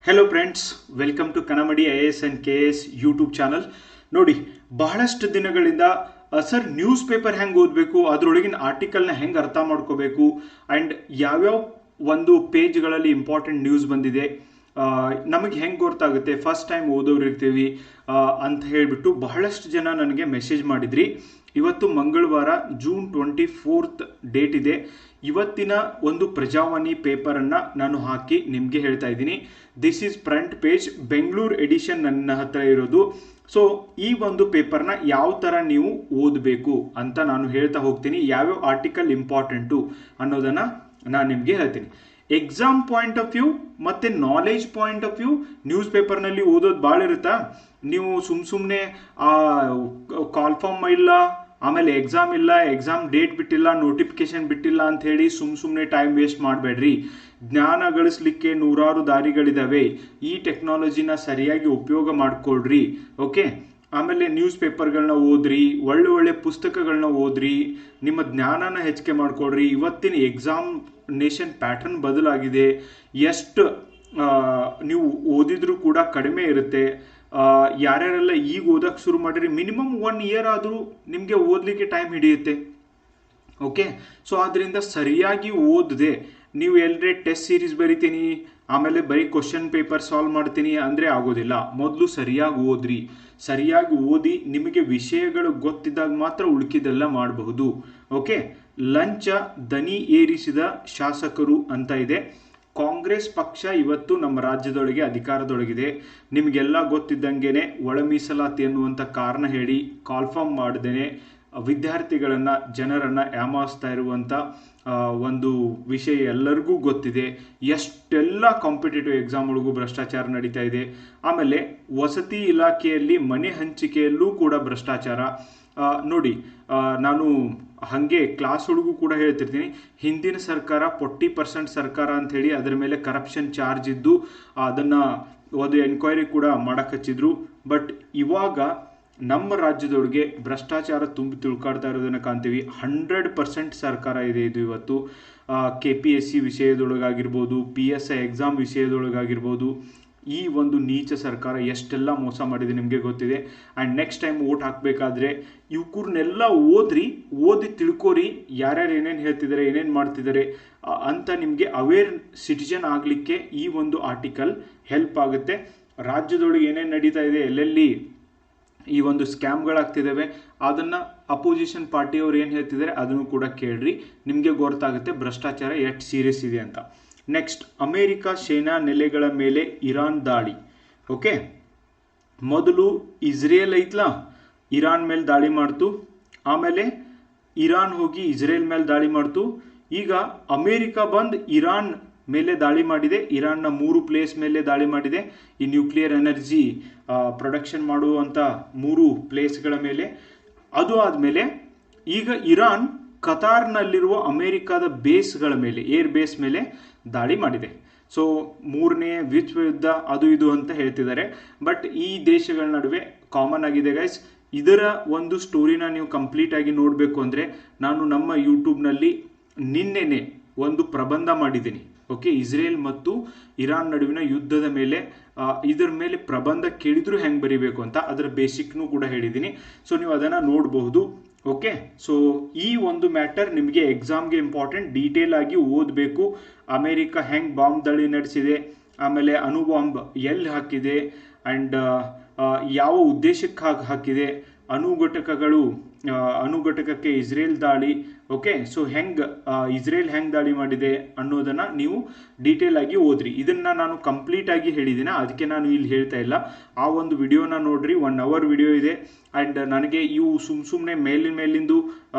Hello friends, welcome to Kannamadi IAS and KS YouTube channel. ನೋಡಿ, ಬಹಳಷ್ಟು ದಿನಗಳಿಂದ ಸರ್ ನ್ಯೂಸ್ ಪೇಪರ್ ಹೆಂಗೆ ಓದಬೇಕು, ಅದರೊಳಗಿನ ಆರ್ಟಿಕಲ್ನ ಹೆಂಗೆ ಅರ್ಥ ಮಾಡ್ಕೋಬೇಕು ಆ್ಯಂಡ್ ಯಾವ್ಯಾವ ಒಂದು ಪೇಜ್ಗಳಲ್ಲಿ ಇಂಪಾರ್ಟೆಂಟ್ ನ್ಯೂಸ್ ಬಂದಿದೆ, ನಮಗೆ ಹೆಂಗೆ ಗೊತ್ತಾಗುತ್ತೆ, ಫಸ್ಟ್ ಟೈಮ್ ಓದೋರು ಇರ್ತೀವಿ ಅಂತ ಹೇಳಿಬಿಟ್ಟು ಬಹಳಷ್ಟು ಜನ ನನಗೆ ಮೆಸೇಜ್ ಮಾಡಿದ್ರಿ. ಇವತ್ತು ಮಂಗಳವಾರ ಜೂನ್ 24th ಡೇಟ್ ಇದೆ. ಇವತ್ತಿನ ಒಂದು ಪ್ರಜಾವಾಣಿ ಪೇಪರನ್ನು ನಾನು ಹಾಕಿ ನಿಮಗೆ ಹೇಳ್ತಾ ಇದ್ದೀನಿ. This is front page, Bengaluru edition ನನ್ನ ಹತ್ರ ಇರೋದು. ಸೊ ಈ ಒಂದು ಪೇಪರ್ನ ಯಾವ ಥರ ನೀವು ಓದಬೇಕು ಅಂತ ನಾನು ಹೇಳ್ತಾ ಹೋಗ್ತೀನಿ. ಯಾವ್ಯಾವ ಆರ್ಟಿಕಲ್ ಇಂಪಾರ್ಟೆಂಟು ಅನ್ನೋದನ್ನು ನಾನು ನಿಮಗೆ ಹೇಳ್ತೀನಿ. ಎಕ್ಸಾಮ್ ಪಾಯಿಂಟ್ ಆಫ್ ವ್ಯೂ ಮತ್ತು knowledge point of view news ಪೇಪರ್ನಲ್ಲಿ ಓದೋದು ಭಾಳ ಇರುತ್ತಾ. ನೀವು ಸುಮ್ಮನೆ ಕಾಲ್ಫಾರ್ಮ್ ಇಲ್ಲ, ಆಮೇಲೆ ಎಕ್ಸಾಮ್ ಇಲ್ಲ, ಎಕ್ಸಾಮ್ ಡೇಟ್ ಬಿಟ್ಟಿಲ್ಲ, ನೋಟಿಫಿಕೇಶನ್ ಬಿಟ್ಟಿಲ್ಲ ಅಂತ ಹೇಳಿ ಸುಮ್ಮನೆ ಟೈಮ್ ವೇಸ್ಟ್ ಮಾಡಬೇಡ್ರಿ. ಜ್ಞಾನ ಗಳಿಸ್ಲಿಕ್ಕೆ ನೂರಾರು ದಾರಿಗಳಿದಾವೆ. ಈ ಟೆಕ್ನಾಲಜಿನ ಸರಿಯಾಗಿ ಉಪಯೋಗ ಮಾಡ್ಕೊಳ್ರಿ. ಓಕೆ, ಆಮೇಲೆ ನ್ಯೂಸ್ ಪೇಪರ್ಗಳನ್ನ ಓದ್ರಿ, ಒಳ್ಳೆ ಪುಸ್ತಕಗಳನ್ನ ಓದ್ರಿ, ನಿಮ್ಮ ಜ್ಞಾನನ ಹೆಚ್ಚಿಗೆ ಮಾಡ್ಕೊಳ್ರಿ. ಇವತ್ತಿನ ಎಕ್ಸಾಮಿನೇಷನ್ ಪ್ಯಾಟರ್ನ್ ಬದಲಾಗಿದೆ. ಎಷ್ಟು ನೀವು ಓದಿದ್ರೂ ಕೂಡ ಕಡಿಮೆ ಇರುತ್ತೆ. ಯಾರ್ಯಾರೆಲ್ಲ ಈಗ ಓದಕ್ಕೆ ಶುರು ಮಾಡಿರಿ, ಮಿನಿಮಮ್ 1 year ಆದರೂ ನಿಮಗೆ ಓದಲಿಕ್ಕೆ ಟೈಮ್ ಹಿಡಿಯುತ್ತೆ. ಓಕೆ, ಸೊ ಆದ್ದರಿಂದ ಸರಿಯಾಗಿ ಓದಿದೆ ನೀವು ಎಲ್ಲರೇ ಟೆಸ್ಟ್ ಸೀರೀಸ್ ಬರಿತೀನಿ, ಆಮೇಲೆ ಬರೀ ಕ್ವಶನ್ ಪೇಪರ್ ಸಾಲ್ವ್ ಮಾಡ್ತೀನಿ ಅಂದರೆ ಆಗೋದಿಲ್ಲ. ಮೊದಲು ಸರಿಯಾಗಿ ಓದ್ರಿ. ಸರಿಯಾಗಿ ಓದಿ ನಿಮಗೆ ವಿಷಯಗಳು ಗೊತ್ತಿದ್ದಾಗ ಮಾತ್ರ ಉಳ್ಕಿದೆಲ್ಲ ಮಾಡಬಹುದು. ಓಕೆ, ಲಂಚ ದನಿ ಏರಿಸಿದ ಶಾಸಕರು ಅಂತ ಇದೆ. ಕಾಂಗ್ರೆಸ್ ಪಕ್ಷ ಇವತ್ತು ನಮ್ಮ ರಾಜ್ಯದೊಳಗೆ ಅಧಿಕಾರದೊಳಗಿದೆ. ನಿಮಗೆಲ್ಲ ಗೊತ್ತಿದ್ದಂಗೆ ಒಳ ಮೀಸಲಾತಿ ಅನ್ನುವಂಥ ಕಾರಣ ಹೇಳಿ ಕಾಲ್ಫಾರ್ಮ್ ಮಾಡದೇನೆ ವಿದ್ಯಾರ್ಥಿಗಳನ್ನು, ಜನರನ್ನು ಯಾಮಾರಿಸ್ತಾ ಇರುವಂಥ ಒಂದು ವಿಷಯ ಎಲ್ಲರಿಗೂ ಗೊತ್ತಿದೆ. ಎಷ್ಟೆಲ್ಲ ಕಾಂಪಿಟೇಟಿವ್ ಎಕ್ಸಾಮ್ ಒಳಗೂ ಭ್ರಷ್ಟಾಚಾರ ನಡೀತಾ ಇದೆ. ಆಮೇಲೆ ವಸತಿ ಇಲಾಖೆಯಲ್ಲಿ ಮನೆ ಹಂಚಿಕೆಯಲ್ಲೂ ಕೂಡ ಭ್ರಷ್ಟಾಚಾರ. ನೋಡಿ, ನಾನು ಹಾಗೆ ಕ್ಲಾಸ್ ಒಳಗೂ ಕೂಡ ಹೇಳ್ತಿರ್ತೀನಿ, ಹಿಂದಿನ ಸರ್ಕಾರ 40% ಸರ್ಕಾರ ಅಂಥೇಳಿ ಅದರ ಮೇಲೆ ಕರಪ್ಷನ್ ಚಾರ್ಜ್ ಇದ್ದು ಅದನ್ನು ಒಂದು ಎನ್ಕ್ವೈರಿ ಕೂಡ ಮಾಡಕ್ಕೆ. ಬಟ್ ಇವಾಗ ನಮ್ಮ ರಾಜ್ಯದೊಳಗೆ ಭ್ರಷ್ಟಾಚಾರ ತುಂಬಿ ತಿಳ್ಕಾಡ್ತಾ ಇರೋದನ್ನು ಕಾಣ್ತೀವಿ. 100% ಸರ್ಕಾರ ಇದೆ ಇದು. ಇವತ್ತು KPSC ವಿಷಯದೊಳಗಾಗಿರ್ಬೋದು, PSI ಎಕ್ಸಾಮ್ ವಿಷಯದೊಳಗಾಗಿರ್ಬೋದು, ಈ ಒಂದು ನೀಚ ಸರ್ಕಾರ ಎಷ್ಟೆಲ್ಲ ಮೋಸ ಮಾಡಿದೆ ನಿಮಗೆ ಗೊತ್ತಿದೆ. ಆ್ಯಂಡ್ ನೆಕ್ಸ್ಟ್ ಟೈಮ್ ವೋಟ್ ಹಾಕಬೇಕಾದ್ರೆ ಇವ್ರನ್ನೆಲ್ಲ ಓದಿ ತಿಳ್ಕೋರಿ. ಯಾರ್ಯಾರು ಏನೇನು ಹೇಳ್ತಿದ್ದಾರೆ, ಏನೇನು ಮಾಡ್ತಿದ್ದಾರೆ ಅಂತ ನಿಮಗೆ ಅವೇರ್ ಸಿಟಿಜನ್ ಆಗಲಿಕ್ಕೆ ಈ ಒಂದು ಆರ್ಟಿಕಲ್ ಹೆಲ್ಪ್ ಆಗುತ್ತೆ. ರಾಜ್ಯದೊಳಗೆ ಏನೇನು ನಡೀತಾ ಇದೆ, ಎಲ್ಲೆಲ್ಲಿ ಈ ಒಂದು ಸ್ಕ್ಯಾಮ್ಗಳಾಗ್ತಿದ್ದಾವೆ, ಅದನ್ನು ಅಪೋಸಿಷನ್ ಪಾರ್ಟಿಯವ್ರು ಏನು ಹೇಳ್ತಿದ್ದಾರೆ ಅದನ್ನು ಕೂಡ ಕೇಳ್ರಿ. ನಿಮಗೆ ಗೊತ್ತಾಗುತ್ತೆ ಭ್ರಷ್ಟಾಚಾರ ಎಷ್ಟು ಸೀರಿಯಸ್ ಇದೆ ಅಂತ. ನೆಕ್ಸ್ಟ್, ಅಮೇರಿಕ ಸೇನಾ ನೆಲೆಗಳ ಮೇಲೆ ಇರಾನ್ ದಾಳಿ. ಓಕೆ, ಮೊದಲು ಇಸ್ರೇಲ್ ಐತ್ಲಾ, ಇರಾನ್ ಮೇಲೆ ದಾಳಿ ಮಾಡ್ತು. ಆಮೇಲೆ ಇರಾನ್ ಹೋಗಿ ಇಸ್ರೇಲ್ ಮೇಲೆ ದಾಳಿ ಮಾಡ್ತು. ಈಗ ಅಮೇರಿಕ ಬಂದು ಇರಾನ್ ಮೇಲೆ ದಾಳಿ ಮಾಡಿದೆ. ಇರಾನ್ನ 3 ಪ್ಲೇಸ್ ಮೇಲೆ ದಾಳಿ ಮಾಡಿದೆ. ಈ ನ್ಯೂಕ್ಲಿಯರ್ ಎನರ್ಜಿ ಪ್ರೊಡಕ್ಷನ್ ಮಾಡುವಂಥ 3 ಪ್ಲೇಸ್ಗಳ ಮೇಲೆ. ಅದು ಆದಮೇಲೆ ಈಗ ಇರಾನ್ ಕತಾರ್ನಲ್ಲಿರುವ ಅಮೇರಿಕಾದ ಬೇಸ್ಗಳ ಮೇಲೆ, ಏರ್ ಬೇಸ್ ಮೇಲೆ ದಾಳಿ ಮಾಡಿದೆ. ಸೊ 3ನೇ ವಿಶ್ವ ಯುದ್ಧ ಅದು ಇದು ಅಂತ ಹೇಳ್ತಿದ್ದಾರೆ. ಬಟ್ ಈ ದೇಶಗಳ ನಡುವೆ ಕಾಮನ್ ಆಗಿದೆ ಗೈಸ್. ಇದರ ಒಂದು ಸ್ಟೋರಿನ ನೀವು ಕಂಪ್ಲೀಟಾಗಿ ನೋಡಬೇಕು ಅಂದರೆ ನಾನು ನಮ್ಮ ಯೂಟ್ಯೂಬ್ನಲ್ಲಿ ನಿನ್ನೆನೆ ಒಂದು ಪ್ರಬಂಧ ಮಾಡಿದ್ದೀನಿ. ಓಕೆ, ಇಸ್ರೇಲ್ ಮತ್ತು ಇರಾನ್ ನಡುವಿನ ಯುದ್ಧದ ಮೇಲೆ, ಇದರ ಮೇಲೆ ಪ್ರಬಂಧ ಕೇಳಿದ್ರು ಹೆಂಗೆ ಬರೀಬೇಕು ಅಂತ ಅದರ ಬೇಸಿಕ್ನೂ ಕೂಡ ಹೇಳಿದ್ದೀನಿ. ಸೊ ನೀವು ಅದನ್ನು ನೋಡಬಹುದು. ಓಕೆ, ಸೊ ಈ ಒಂದು ಮ್ಯಾಟರ್ ನಿಮಗೆ ಎಕ್ಸಾಮ್ಗೆ ಇಂಪಾರ್ಟೆಂಟ್. ಡೀಟೇಲ್ ಆಗಿ ಓದಬೇಕು. ಅಮೇರಿಕ ಹೆಂಗೆ ಬಾಂಬ್ ದಾಳಿ ನಡೆಸಿದೆ, ಆಮೇಲೆ ಅಣುಬಾಂಬ್ ಎಲ್ಲಿ ಹಾಕಿದೆ, ಆ್ಯಂಡ್ ಯಾವ ಉದ್ದೇಶಕ್ಕೆ ಹಾಕಿದೆ, ಅಣುಘಟಕಕ್ಕೆ ಇಸ್ರೇಲ್ ದಾಳಿ. ಓಕೆ, ಸೊ ಇಸ್ರೇಲ್ ಹೆಂಗೆ ದಾಳಿ ಮಾಡಿದೆ ಅನ್ನೋದನ್ನು ನೀವು ಡೀಟೇಲ್ ಆಗಿ ಓದ್ರಿ. ಇದನ್ನು ನಾನು ಕಂಪ್ಲೀಟ್ ಆಗಿ ಹೇಳಿದ್ದೀನಿ, ಅದಕ್ಕೆ ನಾನು ಇಲ್ಲಿ ಹೇಳ್ತಾ ಇಲ್ಲ. ಆ ಒಂದು ವಿಡಿಯೋನ ನೋಡ್ರಿ, 1 hour ವಿಡಿಯೋ ಇದೆ. ಆ್ಯಂಡ್ ನನಗೆ ಇವು ಸುಮ್ಮನೆ ಮೇಲಿಂದು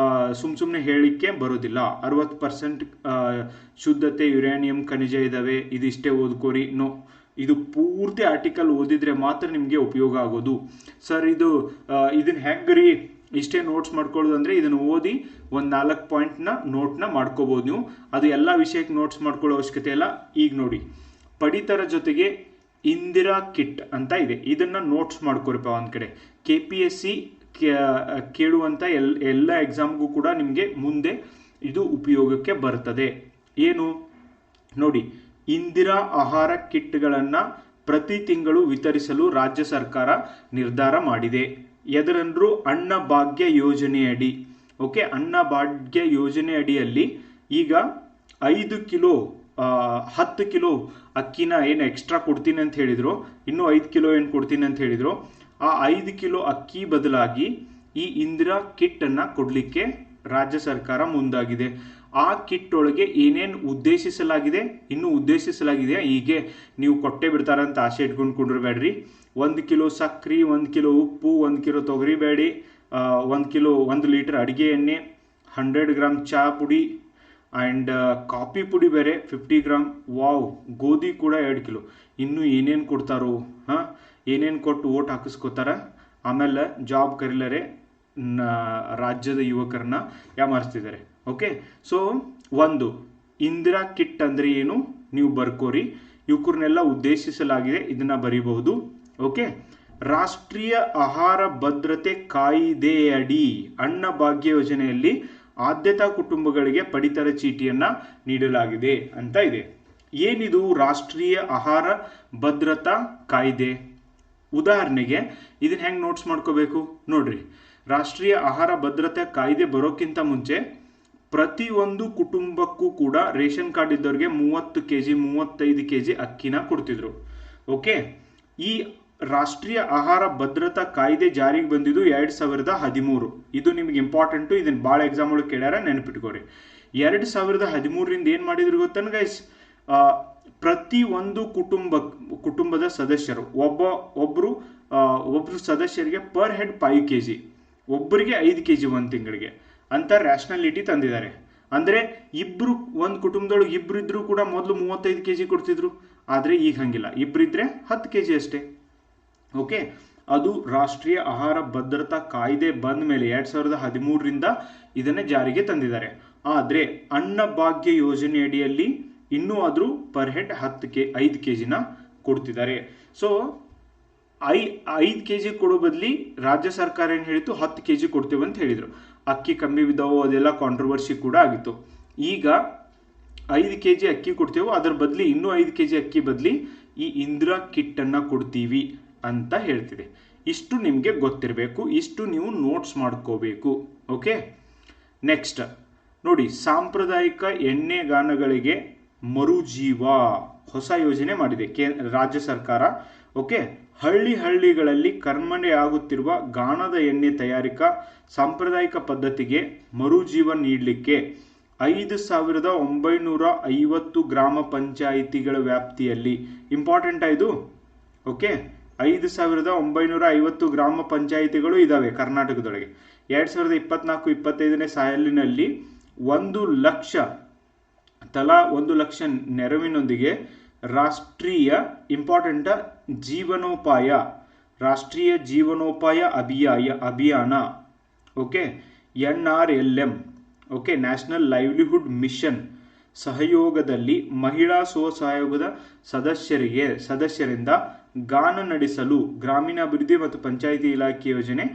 ಸುಮ್ಮನೆ ಹೇಳಲಿಕ್ಕೆ ಬರೋದಿಲ್ಲ. 60% ಶುದ್ಧತೆ ಯುರೇನಿಯಂ ಖನಿಜ ಇದ್ದಾವೆ, ಇದಿಷ್ಟೇ ಓದ್ಕೋರಿ. ನೋ, ಇದು ಪೂರ್ತಿ ಆರ್ಟಿಕಲ್ ಓದಿದ್ರೆ ಮಾತ್ರ ನಿಮಗೆ ಉಪಯೋಗ ಆಗೋದು. ಸರ್ ಇದನ್ನು ಹೆಂಗ್ರಿ ಇಷ್ಟೇ ನೋಟ್ಸ್ ಮಾಡ್ಕೊಳ್ಳೋದು ಅಂದರೆ ಇದನ್ನು ಓದಿ ಒಂದು 4 ಪಾಯಿಂಟ್ನ ನೋಟ್ನ ಮಾಡ್ಕೋಬೋದು ನೀವು. ಅದು ಎಲ್ಲ ವಿಷಯಕ್ಕೆ ನೋಟ್ಸ್ ಮಾಡ್ಕೊಳ್ಳೋ ಅವಶ್ಯಕತೆ ಇಲ್ಲ. ಈಗ ನೋಡಿ, ಪಡಿತರ ಜೊತೆಗೆ ಇಂದಿರಾ ಕಿಟ್ ಅಂತ ಇದೆ. ಇದನ್ನು ನೋಟ್ಸ್ ಮಾಡ್ಕೊರಪ್ಪ ಒಂದು ಕಡೆ. KPSC ಕೇಳುವಂಥ ಎಲ್ಲ ಎಕ್ಸಾಮ್ಗೂ ಕೂಡ ನಿಮಗೆ ಮುಂದೆ ಇದು ಉಪಯೋಗಕ್ಕೆ ಬರ್ತದೆ. ಏನು ನೋಡಿ, ಇಂದಿರಾ ಆಹಾರ ಕಿಟ್ಗಳನ್ನು ಪ್ರತಿ ತಿಂಗಳು ವಿತರಿಸಲು ರಾಜ್ಯ ಸರ್ಕಾರ ನಿರ್ಧಾರ ಮಾಡಿದೆ. ಎದರಂದ್ರು ಅನ್ನಭಾಗ್ಯ ಯೋಜನೆಯಡಿ. ಓಕೆ, ಅನ್ನಭಾಗ್ಯ ಯೋಜನೆ ಅಡಿಯಲ್ಲಿ ಈಗ 5 ಕಿಲೋ 10 ಕಿಲೋ ಅಕ್ಕಿನ ಏನು ಎಕ್ಸ್ಟ್ರಾ ಕೊಡ್ತೀನಿ ಅಂತ ಹೇಳಿದ್ರು, ಇನ್ನೂ 5 ಕಿಲೋ ಏನು ಕೊಡ್ತೀನಿ ಅಂತ ಹೇಳಿದ್ರು, ಆ 5 ಕಿಲೋ ಅಕ್ಕಿ ಬದಲಾಗಿ ಈ ಇಂದಿರಾ ಕಿಟ್ ಅನ್ನ ಕೊಡ್ಲಿಕ್ಕೆ ರಾಜ್ಯ ಸರ್ಕಾರ ಮುಂದಾಗಿದೆ. ಆ ಕಿಟ್ ಒಳಗೆ ಏನೇನು ಉದ್ದೇಶಿಸಲಾಗಿದೆ ಹೀಗೆ ನೀವು ಕೊಟ್ಟೆ ಬಿಡ್ತಾರಂತ ಆಸೆ ಇಟ್ಕೊಂಡು ಕುಂಡ್ರಬೇಡ್ರಿ. 1 ಕಿಲೋ ಸಕ್ರೆ, 1 ಕಿಲೋ ಉಪ್ಪು, 1 ಕಿಲೋ ತೊಗರಿಬೇಳೆ, 1 ಲೀಟರ್ ಅಡಿಗೆ ಎಣ್ಣೆ, 100 ಗ್ರಾಮ್ ಚಹಾ ಪುಡಿ ಆ್ಯಂಡ್ ಕಾಫಿ ಪುಡಿ ಬೇರೆ 50 ಗ್ರಾಮ್, ವಾವ್, ಗೋಧಿ ಕೂಡ 2 ಕಿಲೋ. ಇನ್ನು ಏನೇನು ಕೊಡ್ತಾರೋ, ಏನೇನು ಕೊಟ್ಟು ಓಟ್ ಹಾಕಿಸ್ಕೋತಾರ, ಆಮೇಲೆ ಜಾಬ್ ಕರೀಲರೆ ರಾಜ್ಯದ ಯುವಕರನ್ನ ಯಾಮಾರಿಸ್ತಿದ್ದಾರೆ. ಓಕೆ, ಸೊ ಒಂದು ಇಂದಿರಾ ಕಿಟ್ ಅಂದ್ರೆ ಏನು ನೀವು ಬರ್ಕೋರಿ. ಯುವಕರನ್ನೆಲ್ಲ ಉದ್ದೇಶಿಸಲಾಗಿದೆ, ಇದನ್ನ ಬರೀಬಹುದು. ಓಕೆ, ರಾಷ್ಟ್ರೀಯ ಆಹಾರ ಭದ್ರತೆ ಕಾಯ್ದೆಯಡಿ ಅನ್ನಭಾಗ್ಯ ಯೋಜನೆಯಲ್ಲಿ ಆದ್ಯತಾ ಕುಟುಂಬಗಳಿಗೆ ಪಡಿತರ ಚೀಟಿಯನ್ನ ನೀಡಲಾಗಿದೆ ಅಂತ ಇದೆ. ಏನಿದು ರಾಷ್ಟ್ರೀಯ ಆಹಾರ ಭದ್ರತಾ ಕಾಯ್ದೆ? ಉದಾಹರಣೆಗೆ ಇದನ್ನ ಹೆಂಗೆ ನೋಟ್ಸ್ ಮಾಡ್ಕೋಬೇಕು ನೋಡ್ರಿ. ರಾಷ್ಟ್ರೀಯ ಆಹಾರ ಭದ್ರತೆ ಕಾಯ್ದೆ ಬರೋಕ್ಕಿಂತ ಮುಂಚೆ ಪ್ರತಿಯೊಂದು ಕುಟುಂಬಕ್ಕೂ ಕೂಡ ರೇಷನ್ ಕಾರ್ಡ್ ಇದ್ದವ್ರಿಗೆ 30 kg 35 kg ಅಕ್ಕಿನ ಕೊಡ್ತಿದ್ರು. ಓಕೆ, ಈ ರಾಷ್ಟ್ರೀಯ ಆಹಾರ ಭದ್ರತಾ ಕಾಯ್ದೆ ಜಾರಿಗೆ ಬಂದಿದ್ದು 2013. ಇದು ನಿಮ್ಗೆ ಇಂಪಾರ್ಟೆಂಟು, ಇದನ್ನ ಭಾಳ ಎಕ್ಸಾಮ್ ಒಳಗೆ ಕೇಳ್ಯಾರ, ನೆನಪಿಟ್ಕೋರಿ. 2013ರಿಂದ ಏನು ಮಾಡಿದ್ರು ಗೊತ್ತೇನು ಗೈಸ್? ಪ್ರತಿ ಒಂದು ಕುಟುಂಬದ ಸದಸ್ಯರು ಒಬ್ರು ಸದಸ್ಯರಿಗೆ ಪರ್ ಹೆಡ್ 5 kg, ಒಬ್ಬರಿಗೆ 5 kg 1 ತಿಂಗಳಿಗೆ ಅಂತ ರ್ಯಾಷನಾಲಿಟಿ ತಂದಿದ್ದಾರೆ. ಅಂದ್ರೆ ಒಂದು ಕುಟುಂಬದೊಳಗೆ ಇಬ್ರು ಕೂಡ ಮೊದಲು 35 kg ಕೊಡ್ತಿದ್ರು, ಆದ್ರೆ ಈಗ ಹಂಗಿಲ್ಲ, ಇಬ್ಬರಿದ್ರೆ 10 kg ಅಷ್ಟೇ. ಓಕೆ, ಅದು ರಾಷ್ಟ್ರೀಯ ಆಹಾರ ಭದ್ರತಾ ಕಾಯ್ದೆ ಬಂದ ಮೇಲೆ 2013ರಿಂದ ಇದನ್ನೇ ಜಾರಿಗೆ ತಂದಿದ್ದಾರೆ. ಆದ್ರೆ ಅನ್ನಭಾಗ್ಯ ಯೋಜನೆಯಡಿಯಲ್ಲಿ ಇನ್ನೂ ಆದ್ರೂ ಪರ್ ಹೆಡ್ 5 kg ಕೊಡ್ತಿದ್ದಾರೆ. ಸೊ 5 kg ಕೊಡೋ ಬದಲಿ ರಾಜ್ಯ ಸರ್ಕಾರ ಏನು ಹೇಳಿತು, 10 kg ಕೊಡ್ತೇವೆ ಅಂತ ಹೇಳಿದ್ರು. ಅಕ್ಕಿ ಕಮ್ಮಿ ಬಿದ್ದಾವು, ಅದೆಲ್ಲ ಕಾಂಟ್ರವರ್ಸಿ ಕೂಡ ಆಗಿತ್ತು. ಈಗ 5 kg ಅಕ್ಕಿ ಕೊಡ್ತೇವೆ, ಅದರ ಬದಲಿ ಇನ್ನೂ 5 kg ಅಕ್ಕಿ ಬದಲಿ ಈ ಇಂದಿರಾ ಕಿಟ್ ಅನ್ನ ಕೊಡ್ತೀವಿ ಅಂತ ಹೇಳ್ತಿದೆ. ಇಷ್ಟು ನಿಮಗೆ ಗೊತ್ತಿರಬೇಕು, ಇಷ್ಟು ನೀವು ನೋಟ್ಸ್ ಮಾಡ್ಕೋಬೇಕು. ಓಕೆ, ನೆಕ್ಸ್ಟ್ ನೋಡಿ, ಸಾಂಪ್ರದಾಯಿಕ ಎಣ್ಣೆಗಾನಗಳಿಗೆ ಮರುಜೀವ ಹೊಸ ಯೋಜನೆ ಮಾಡಿದೆ ರಾಜ್ಯ ಸರ್ಕಾರ. ಓಕೆ, ಹಳ್ಳಿಗಳಲ್ಲಿ ಕಣ್ಮರೆಯಾಗುತ್ತಿರುವ ಗಾಣದ ಎಣ್ಣೆ ತಯಾರಿಕಾ ಸಾಂಪ್ರದಾಯಿಕ ಪದ್ಧತಿಗೆ ಮರುಜೀವ ನೀಡಲಿಕ್ಕೆ 5,950 ಗ್ರಾಮ ಪಂಚಾಯಿತಿಗಳ ವ್ಯಾಪ್ತಿಯಲ್ಲಿ, ಇಂಪಾರ್ಟೆಂಟ್ ಆಯ್ತು. ಓಕೆ, 5,950 ಗ್ರಾಮ ಪಂಚಾಯಿತಿಗಳು ಇದಾವೆ ಕರ್ನಾಟಕದೊಳಗೆ. 2024-25ನೇ ಸಾಲಿನಲ್ಲಿ 1 ಲಕ್ಷ ತಲಾ 1 ಲಕ್ಷ ನೆರವಿನೊಂದಿಗೆ ರಾಷ್ಟ್ರೀಯ ಜೀವನೋಪಾಯ ಅಭಿಯಾನ, okay, NRLM, okay, national livelihood mission ಸಹಯೋಗದಲ್ಲಿ ಮಹಿಳಾ ಸ್ವಸಹಯೋಗದ ಸದಸ್ಯರಿಂದ ಗಾನ ನಡೆಸಲು ಗ್ರಾಮೀಣಾಭಿವೃದ್ಧಿ ಮತ್ತು ಪಂಚಾಯಿತಿ ಇಲಾಖೆ ಯೋಜನೆ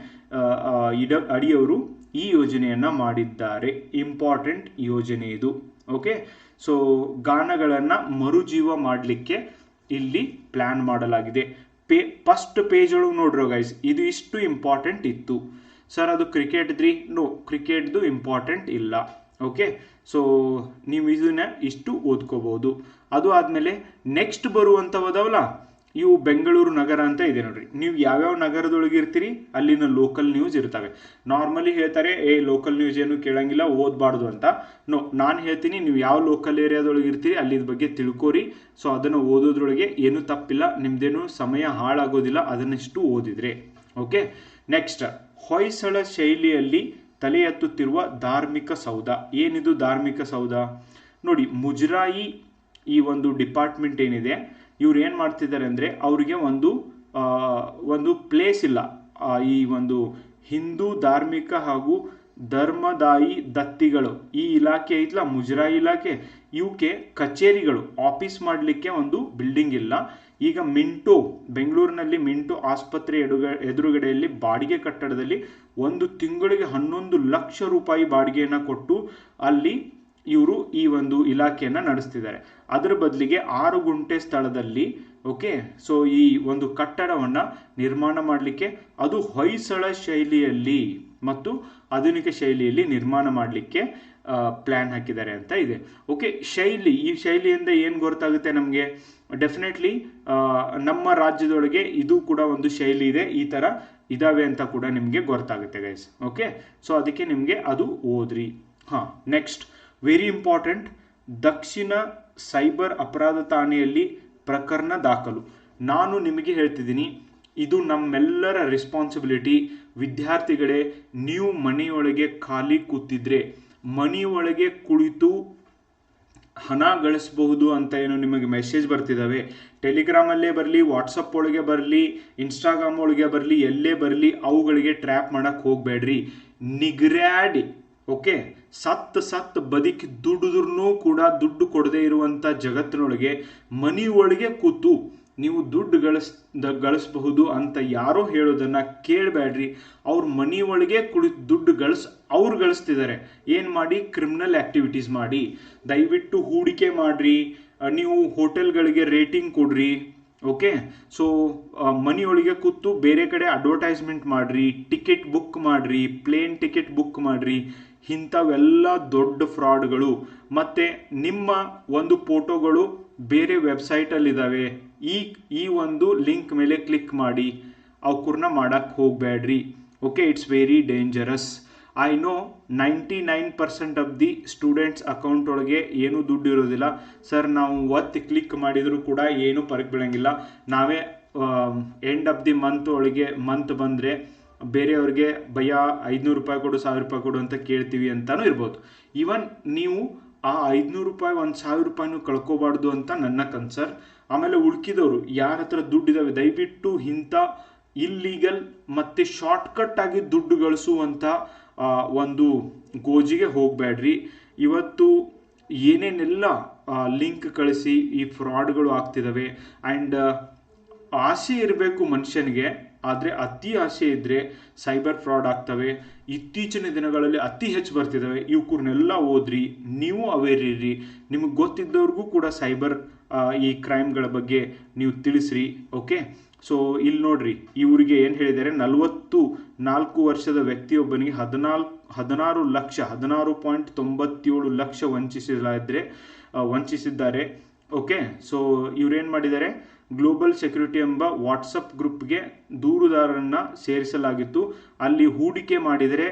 ಅಡಿಯವರು ಈ ಯೋಜನೆಯನ್ನ ಮಾಡಿದ್ದಾರೆ. ಇಂಪಾರ್ಟೆಂಟ್ ಯೋಜನೆ ಇದು. ಓಕೆ, ಸೊ ಗಾನಗಳನ್ನ ಮರುಜೀವ ಮಾಡಲಿಕ್ಕೆ ಇಲ್ಲಿ ಪ್ಲಾನ್ ಮಾಡಲಾಗಿದೆ. ಫಸ್ಟ್ ಪೇಜ್ ಒಳಗೆ ನೋಡ್ರೋ ಗೈಸ್, ಇದು ಇಷ್ಟು ಇಂಪಾರ್ಟೆಂಟ್ ಇತ್ತು. ಸರ್ ಅದು ಕ್ರಿಕೆಟ್ದ್ರಿ? ನೋ, ಕ್ರಿಕೆಟ್ದು ಇಂಪಾರ್ಟೆಂಟ್ ಇಲ್ಲ. ಓಕೆ, ಸೊ ನೀವು ಇದನ್ನ ಇಷ್ಟು ಓದ್ಕೋಬಹುದು. ಅದು ಆದ್ಮೇಲೆ ನೆಕ್ಸ್ಟ್ ಬರುವಂಥವದವಲ್ಲ, ಇವು ಬೆಂಗಳೂರು ನಗರ ಅಂತ ಇದೆ ನೋಡ್ರಿ. ನೀವು ಯಾವ್ಯಾವ ನಗರದೊಳಗೆ ಇರ್ತೀರಿ ಅಲ್ಲಿನ ಲೋಕಲ್ ನ್ಯೂಸ್ ಇರ್ತವೆ. ನಾರ್ಮಲಿ ಹೇಳ್ತಾರೆ ಲೋಕಲ್ ನ್ಯೂಸ್ ಏನು ಕೇಳಂಗಿಲ್ಲ, ಓದಬಾರ್ದು ಅಂತ. ನೋ, ನಾನು ಹೇಳ್ತೀನಿ, ನೀವು ಯಾವ ಲೋಕಲ್ ಏರಿಯಾದೊಳಗೆ ಇರ್ತೀರಿ ಅಲ್ಲಿದ ಬಗ್ಗೆ ತಿಳ್ಕೋರಿ. ಸೊ ಅದನ್ನು ಓದೋದ್ರೊಳಗೆ ಏನು ತಪ್ಪಿಲ್ಲ, ನಿಮ್ದೇನು ಸಮಯ ಹಾಳಾಗೋದಿಲ್ಲ ಅದನ್ನಿಷ್ಟು ಓದಿದ್ರೆ. ಓಕೆ, ನೆಕ್ಸ್ಟ್, ಹೊಯ್ಸಳ ಶೈಲಿಯಲ್ಲಿ ತಲೆ ಎತ್ತುತ್ತಿರುವ ಧಾರ್ಮಿಕ ಸೌಧ. ಏನಿದು ಧಾರ್ಮಿಕ ಸೌಧ? ನೋಡಿ, ಮುಜರಾಯಿ ಈ ಒಂದು ಡಿಪಾರ್ಟ್ಮೆಂಟ್ ಏನಿದೆ, ಇವ್ರು ಏನು ಮಾಡ್ತಿದ್ದಾರೆ ಅಂದರೆ, ಅವ್ರಿಗೆ ಒಂದು ಪ್ಲೇಸ್ ಇಲ್ಲ. ಈ ಒಂದು ಹಿಂದೂ ಧಾರ್ಮಿಕ ಹಾಗೂ ಧರ್ಮದಾಯಿ ದತ್ತಿಗಳು ಈ ಇಲಾಖೆ ಐತ್ಲ, ಮುಜರಾಯಿ ಇಲಾಖೆ, ಇವಕ್ಕೆ ಕಚೇರಿಗಳು, ಆಫೀಸ್ ಮಾಡಲಿಕ್ಕೆ ಒಂದು ಬಿಲ್ಡಿಂಗ್ ಇಲ್ಲ. ಈಗ ಬೆಂಗಳೂರಿನಲ್ಲಿ ಮಿಂಟೋ ಆಸ್ಪತ್ರೆ ಎದುರುಗಡೆಯಲ್ಲಿ ಬಾಡಿಗೆ ಕಟ್ಟಡದಲ್ಲಿ 1 ತಿಂಗಳಿಗೆ 11 ಲಕ್ಷ ರೂಪಾಯಿ ಬಾಡಿಗೆಯನ್ನು ಕೊಟ್ಟು ಅಲ್ಲಿ ಇವರು ಈ ಒಂದು ಇಲಾಖೆಯನ್ನು ನಡೆಸ್ತಿದ್ದಾರೆ. ಅದರ ಬದಲಿಗೆ 6 ಗುಂಟೆ ಸ್ಥಳದಲ್ಲಿ ಓಕೆ, ಸೊ ಈ ಒಂದು ಕಟ್ಟಡವನ್ನು ನಿರ್ಮಾಣ ಮಾಡಲಿಕ್ಕೆ ಅದು ಹೊಯ್ಸಳ ಶೈಲಿಯಲ್ಲಿ ಮತ್ತು ಆಧುನಿಕ ಶೈಲಿಯಲ್ಲಿ ನಿರ್ಮಾಣ ಮಾಡಲಿಕ್ಕೆ ಪ್ಲ್ಯಾನ್ ಹಾಕಿದ್ದಾರೆ ಅಂತ ಇದೆ. ಓಕೆ, ಶೈಲಿ, ಈ ಶೈಲಿಯಿಂದ ಏನು ಗೊತ್ತಾಗುತ್ತೆ ನಮಗೆ? ಡೆಫಿನೆಟ್ಲಿ ನಮ್ಮ ರಾಜ್ಯದೊಳಗೆ ಇದು ಕೂಡ ಒಂದು ಶೈಲಿ ಇದೆ, ಈ ಥರ ಇದಾವೆ ಅಂತ ಕೂಡ ನಿಮಗೆ ಗೊತ್ತಾಗುತ್ತೆ ಗೈಸ್. ಓಕೆ, ಸೊ ಅದಕ್ಕೆ ನಿಮಗೆ ಅದು ಓದ್ರಿ. ಹಾಂ, ನೆಕ್ಸ್ಟ್ ವೆರಿ ಇಂಪಾರ್ಟೆಂಟ್, ದಕ್ಷಿಣ ಸೈಬರ್ ಅಪರಾಧ ಠಾಣೆಯಲ್ಲಿ ಪ್ರಕರಣ ದಾಖಲು. ನಾನು ನಿಮಗೆ ಹೇಳ್ತಿದ್ದೀನಿ, ಇದು ನಮ್ಮೆಲ್ಲರ ರೆಸ್ಪಾನ್ಸಿಬಿಲಿಟಿ. ವಿದ್ಯಾರ್ಥಿಗಳೇ, ನೀವು ಮನೆಯೊಳಗೆ ಖಾಲಿ ಕೂತಿದ್ರೆ, ಮನೆಯೊಳಗೆ ಕುಳಿತು ಹಣ ಗಳಿಸಬಹುದು ಅಂತ ಏನು ನಿಮಗೆ ಮೆಸೇಜ್ ಬರ್ತಿದ್ದಾವೆ, ಟೆಲಿಗ್ರಾಮಲ್ಲೇ ಬರಲಿ, ವಾಟ್ಸಪ್ ಒಳಗೆ ಬರಲಿ, ಇನ್ಸ್ಟಾಗ್ರಾಮ್ ಒಳಗೆ ಬರಲಿ, ಎಲ್ಲೇ ಬರಲಿ, ಅವುಗಳಿಗೆ ಟ್ರ್ಯಾಪ್ ಮಾಡಕ್ಕೆ ಹೋಗಬೇಡ್ರಿ. ನಿಗ್ರ್ಯಾಡಿ. ಓಕೆ, ಸತ್ತು ಬದುಕಿ ದುಡಿದ್ರೂ ಕೂಡ ದುಡ್ಡು ಕೊಡದೇ ಇರುವಂಥ ಜಗತ್ತಿನೊಳಗೆ ಮನೆಯೊಳಗೆ ಕೂತು ನೀವು ದುಡ್ಡು ಗಳಿಸಬಹುದು ಅಂತ ಯಾರೋ ಹೇಳೋದನ್ನು ಕೇಳಬೇಡ್ರಿ. ಅವ್ರ ಮನೆಯೊಳಗೆ ಕುಳಿತು ದುಡ್ಡು ಅವ್ರು ಗಳಿಸ್ತಿದ್ದಾರೆ. ಏನು ಮಾಡಿ? ಕ್ರಿಮಿನಲ್ ಆ್ಯಕ್ಟಿವಿಟೀಸ್ ಮಾಡಿ. ದಯವಿಟ್ಟು ಹೂಡಿಕೆ ಮಾಡಿರಿ, ನೀವು ಹೋಟೆಲ್ಗಳಿಗೆ ರೇಟಿಂಗ್ ಕೊಡ್ರಿ. ಓಕೆ, ಸೊ ಮನೆಯೊಳಗೆ ಕೂತು ಬೇರೆ ಕಡೆ ಅಡ್ವರ್ಟೈಸ್ಮೆಂಟ್ ಮಾಡಿರಿ, ಟಿಕೆಟ್ ಬುಕ್ ಮಾಡಿರಿ, ಪ್ಲೇನ್ ಟಿಕೆಟ್ ಬುಕ್ ಮಾಡಿರಿ. ಇಂಥವೆಲ್ಲ ದೊಡ್ಡ ಫ್ರಾಡ್ಗಳು. ಮತ್ತು ನಿಮ್ಮ ಒಂದು ಫೋಟೋಗಳು ಬೇರೆ ವೆಬ್ಸೈಟಲ್ಲಿದ್ದಾವೆ, ಈ ಒಂದು ಲಿಂಕ್ ಮೇಲೆ ಕ್ಲಿಕ್ ಮಾಡಿ ಅವಕೂರ್ನ ಮಾಡಕ್ಕೆ ಹೋಗಬೇಡ್ರಿ. Okay, it's very dangerous. I know 99% of the students account ಒಳಗೆ ಏನೂ ದುಡ್ಡು ಇರೋದಿಲ್ಲ. ಸರ್, ನಾವು ಒತ್ತು ಕ್ಲಿಕ್ ಮಾಡಿದರೂ ಕೂಡ ಏನೂ ಫರಕ್ ಬೀಳಂಗಿಲ್ಲ, ನಾವೇ ಎಂಡ್ ಆಫ್ ದಿ ಮಂತ್ ಬಂದರೆ ಬೇರೆಯವ್ರಿಗೆ ಭಯ 500 ರೂಪಾಯಿ ಕೊಡು, 1000 ರೂಪಾಯಿ ಕೊಡು ಅಂತ ಕೇಳ್ತೀವಿ ಅಂತಲೂ ಇರ್ಬೋದು. ಈವನ್ ನೀವು ಆ 500 ರೂಪಾಯಿ 1000 ರೂಪಾಯಿನೂ ಕಳ್ಕೊಬಾರ್ದು ಅಂತ ನನ್ನ ಕನ್ಸರ್ನ್. ಆಮೇಲೆ ಉಳ್ಕಿದವರು ಯಾರ ಹತ್ರ ದುಡ್ಡಿದ್ದಾವೆ, ದಯವಿಟ್ಟು ಇಂಥ ಇಲ್ಲೀಗಲ್ ಮತ್ತು ಶಾರ್ಟ್ಕಟ್ ಆಗಿ ದುಡ್ಡು ಗಳಿಸುವಂಥ ಒಂದು ಗೋಜಿಗೆ ಹೋಗಬೇಡ್ರಿ. ಇವತ್ತು ಏನೇನೆಲ್ಲ ಲಿಂಕ್ ಕಳಿಸಿ ಈ ಫ್ರಾಡ್ಗಳು ಆಗ್ತಿದ್ದಾವೆ. ಆ್ಯಂಡ್ ಆಸೆ ಇರಬೇಕು ಮನುಷ್ಯನಿಗೆ, ಆದರೆ ಅತಿ ಆಸೆ ಇದ್ದರೆ ಸೈಬರ್ ಫ್ರಾಡ್ ಆಗ್ತವೆ. ಇತ್ತೀಚಿನ ದಿನಗಳಲ್ಲಿ ಅತಿ ಹೆಚ್ಚು ಬರ್ತಿದ್ದಾವೆ. ಇವಕ್ಕೂರ್ನೆಲ್ಲ ಓದ್ರಿ, ನೀವು ಅವೇರ್ ಇರ್ರಿ. ನಿಮಗೆ ಗೊತ್ತಿದ್ದವ್ರಿಗೂ ಕೂಡ ಸೈಬರ್ ಈ ಕ್ರೈಮ್ಗಳ ಬಗ್ಗೆ ನೀವು ತಿಳಿಸ್ರಿ. ಓಕೆ, ಸೊ ಇಲ್ಲಿ ನೋಡ್ರಿ, ಇವ್ರಿಗೆ ಏನು ಹೇಳಿದ್ದಾರೆ, 44 ವರ್ಷದ ವ್ಯಕ್ತಿಯೊಬ್ಬನಿಗೆ 16.97 ಲಕ್ಷ ವಂಚಿಸಿದ್ದಾರೆ. ಓಕೆ, ಸೊ ಇವ್ರೇನು ಮಾಡಿದ್ದಾರೆ, ಗ್ಲೋಬಲ್ ಸೆಕ್ಯೂರಿಟಿ ಎಂಬ ವಾಟ್ಸಪ್ ಗ್ರೂಪ್ಗೆ ದೂರುದಾರರನ್ನು ಸೇರಿಸಲಾಗಿತ್ತು. ಅಲ್ಲಿ ಹೂಡಿಕೆ ಮಾಡಿದರೆ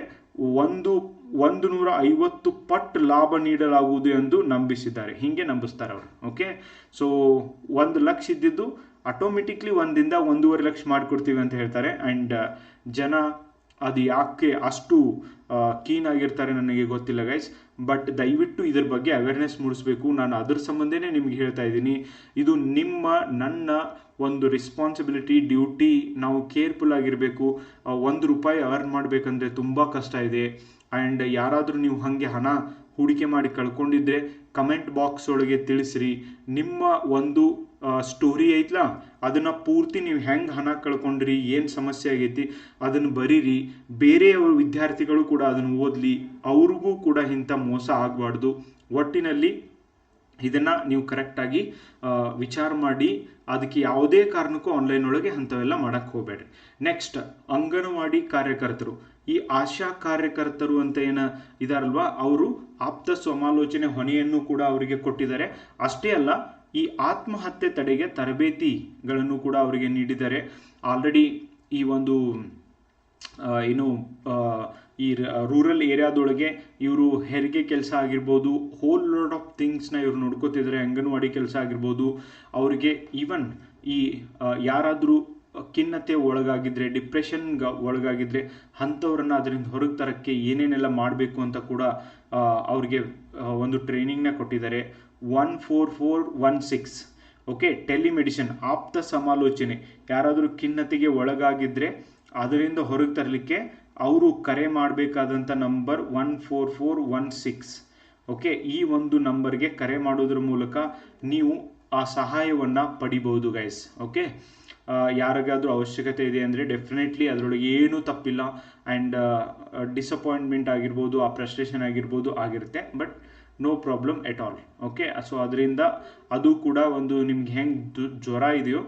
150 ಪಟ್ಟು ಲಾಭ ನೀಡಲಾಗುವುದು ಎಂದು ನಂಬಿಸಿದ್ದಾರೆ. ಹೀಗೆ ನಂಬಿಸ್ತಾರೆ ಅವರು. ಓಕೆ, ಸೊ 1 ಲಕ್ಷ ಇದ್ದಿದ್ದು ಆಟೋಮೆಟಿಕ್ಲಿ 1 to 1.5 ಲಕ್ಷ ಮಾಡಿಕೊಡ್ತೀವಿ ಅಂತ ಹೇಳ್ತಾರೆ. ಆ್ಯಂಡ್ ಜನ ಅದು ಯಾಕೆ ಅಷ್ಟು ಕೀನ್ ಆಗಿರ್ತಾರೆ ನನಗೆ ಗೊತ್ತಿಲ್ಲ ಗೈಸ್. ಬಟ್ ದಯವಿಟ್ಟು ಇದ್ರ ಬಗ್ಗೆ ಅವೇರ್ನೆಸ್ ಮೂಡಿಸ್ಬೇಕು. ನಾನು ಅದ್ರ ಸಂಬಂಧನೇ ನಿಮ್ಗೆ ಹೇಳ್ತಾ ಇದ್ದೀನಿ. ಇದು ನನ್ನ ಒಂದು ರೆಸ್ಪಾನ್ಸಿಬಿಲಿಟಿ, ಡ್ಯೂಟಿ. ನಾವು ಕೇರ್ಫುಲ್ ಆಗಿರಬೇಕು. 1 ರೂಪಾಯಿ ಅರ್ನ್ ಮಾಡಬೇಕಂದ್ರೆ ತುಂಬ ಕಷ್ಟ ಇದೆ. ಆ್ಯಂಡ್ ಯಾರಾದರೂ ನೀವು ಹಾಗೆ ಹಣ ಹೂಡಿಕೆ ಮಾಡಿ ಕಳ್ಕೊಂಡಿದ್ರೆ ಕಮೆಂಟ್ ಬಾಕ್ಸ್ ಒಳಗೆ ತಿಳಿಸ್ರಿ. ನಿಮ್ಮ ಒಂದು ಸ್ಟೋರಿ ಐತ್ಲ, ಅದನ್ನು ಪೂರ್ತಿ ನೀವು ಹೆಂಗೆ ಹಣ ಕಳ್ಕೊಂಡ್ರಿ, ಏನು ಸಮಸ್ಯೆ ಆಗೈತಿ ಅದನ್ನು ಬರೀರಿ. ಬೇರೆಯವ್ರ ವಿದ್ಯಾರ್ಥಿಗಳು ಕೂಡ ಅದನ್ನು ಓದಲಿ, ಅವ್ರಿಗೂ ಕೂಡ ಇಂಥ ಮೋಸ ಆಗಬಾರ್ದು. ಒಟ್ಟಿನಲ್ಲಿ ಇದನ್ನು ನೀವು ಕರೆಕ್ಟಾಗಿ ವಿಚಾರ ಮಾಡಿ, ಅದಕ್ಕೆ ಯಾವುದೇ ಕಾರಣಕ್ಕೂ ಆನ್ಲೈನ್ ಒಳಗೆ ಅಂಥವೆಲ್ಲ ಮಾಡೋಕ್ಕೆ ಹೋಗಬೇಡ್ರಿ. ನೆಕ್ಸ್ಟ್, ಅಂಗನವಾಡಿ ಕಾರ್ಯಕರ್ತರು. ಈ ಆಶಾ ಕಾರ್ಯಕರ್ತರು ಅಂತ ಇದಾರಲ್ವಾ, ಅವರು ಆಪ್ತ ಸಮಾಲೋಚನೆ ಹೊಣೆಯನ್ನು ಕೂಡ ಅವರಿಗೆ ಕೊಟ್ಟಿದ್ದಾರೆ. ಅಷ್ಟೇ ಅಲ್ಲ, ಈ ಆತ್ಮಹತ್ಯೆ ತಡೆಗೆ ತರಬೇತಿಗಳನ್ನು ಕೂಡ ಅವರಿಗೆ ನೀಡಿದ್ದಾರೆ. ಆಲ್ರೆಡಿ ಈ ಒಂದು ಈ ರೂರಲ್ ಏರಿಯಾದೊಳಗೆ ಇವರು ಹೆರಿಗೆ ಕೆಲಸ ಆಗಿರ್ಬೋದು, ಹೋಲ್ ಲಾಟ್ ಆಫ್ ಥಿಂಗ್ಸ್ನ ಇವರು ನೋಡ್ಕೋತಿದ್ದಾರೆ. ಅಂಗನವಾಡಿ ಕೆಲಸ ಆಗಿರ್ಬೋದು. ಅವರಿಗೆ ಈವನ್ ಈ ಯಾರಾದರೂ ಖಿನ್ನತೆ ಒಳಗಾಗಿದ್ರೆ, ಡಿಪ್ರೆಷನ್ಗೆ ಒಳಗಾಗಿದ್ರೆ ಅಂಥವ್ರನ್ನ ಅದರಿಂದ ಹೊರಗೆ ತರಕ್ಕೆ ಏನೇನೆಲ್ಲ ಮಾಡಬೇಕು ಅಂತ ಕೂಡ ಅವ್ರಿಗೆ ಒಂದು ಟ್ರೈನಿಂಗ್ನ ಕೊಟ್ಟಿದ್ದಾರೆ. 14416 ಓಕೆ, ಟೆಲಿಮೆಡಿಸಿನ್, ಆಪ್ತ ಸಮಾಲೋಚನೆ. ಯಾರಾದರೂ ಖಿನ್ನತೆಗೆ ಒಳಗಾಗಿದ್ದರೆ ಅದರಿಂದ ಹೊರಗೆ ತರಲಿಕ್ಕೆ ಅವರು ಕರೆ ಮಾಡಬೇಕಾದಂಥ ನಂಬರ್ 14416. ಓಕೆ, ಈ ಒಂದು ನಂಬರ್ಗೆ ಕರೆ ಮಾಡೋದ್ರ ಮೂಲಕ ನೀವು ಆ ಸಹಾಯವನ್ನು ಪಡಿಬೋದು ಗೈಸ್. ಓಕೆ, ಯಾರಿಗಾದ್ರೂ ಅವಶ್ಯಕತೆ ಇದೆ ಅಂದರೆ ಡೆಫಿನೆಟ್ಲಿ ಅದರೊಳಗೆ ಏನೂ ತಪ್ಪಿಲ್ಲ. ಆ್ಯಂಡ್ ಡಿಸಪಾಯಿಂಟ್ಮೆಂಟ್ ಆಗಿರ್ಬೋದು, ಆ ಫ್ರಸ್ಟ್ರೇಷನ್ ಆಗಿರ್ಬೋದು ಆಗಿರುತ್ತೆ. But no problem at all. Okay, so ಅದರಿಂದ ಅದು ಕೂಡ ಒಂದು ನಿಮ್ಗೆ ಹೆಂಗೆ ಜ್ವರ ಇದೆಯೋ,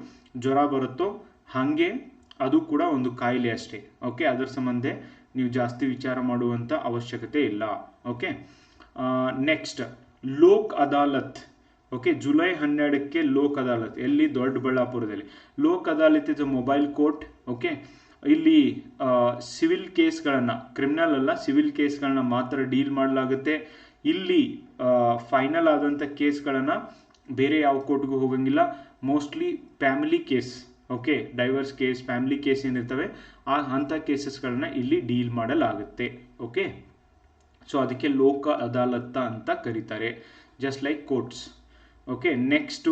ಜ್ವರ ಬರುತ್ತೋ ಹಾಗೆ ಅದು ಕೂಡ ಒಂದು ಕಾಯಿಲೆ ಅಷ್ಟೇ. ಓಕೆ, ಅದರ ಸಂಬಂಧ ನೀವು ಜಾಸ್ತಿ ವಿಚಾರ ಮಾಡುವಂಥ ಅವಶ್ಯಕತೆ ಇಲ್ಲ. Okay, next Lok Adalat. Okay, July 12ಕ್ಕೆ ಲೋಕ್ ಅದಾಲತ್, ಎಲ್ಲಿ? ದೊಡ್ಡಬಳ್ಳಾಪುರದಲ್ಲಿ. Lok Adalat is a mobile court. Okay, ಇಲ್ಲಿ ಸಿವಿಲ್ ಕೇಸ್ಗಳನ್ನು, ಕ್ರಿಮಿನಲ್ ಅಲ್ಲ, ಸಿವಿಲ್ ಕೇಸ್ಗಳನ್ನ ಮಾತ್ರ ಡೀಲ್ ಮಾಡಲಾಗುತ್ತೆ. ಇಲ್ಲಿ ಫೈನಲ್ ಆದಂಥ ಕೇಸ್ಗಳನ್ನು ಬೇರೆ ಯಾವ ಕೋರ್ಟ್ಗೂ ಹೋಗಂಗಿಲ್ಲ. Mostly family case, okay, divorce case, family case ಏನಿರ್ತವೆ ಅಂಥ ಕೇಸಸ್ಗಳನ್ನ ಇಲ್ಲಿ ಡೀಲ್ ಮಾಡಲಾಗುತ್ತೆ. ಓಕೆ, ಸೊ ಅದಕ್ಕೆ ಲೋಕ ಅದಾಲತ್ ಅಂತ ಕರೀತಾರೆ, just like courts. Okay, next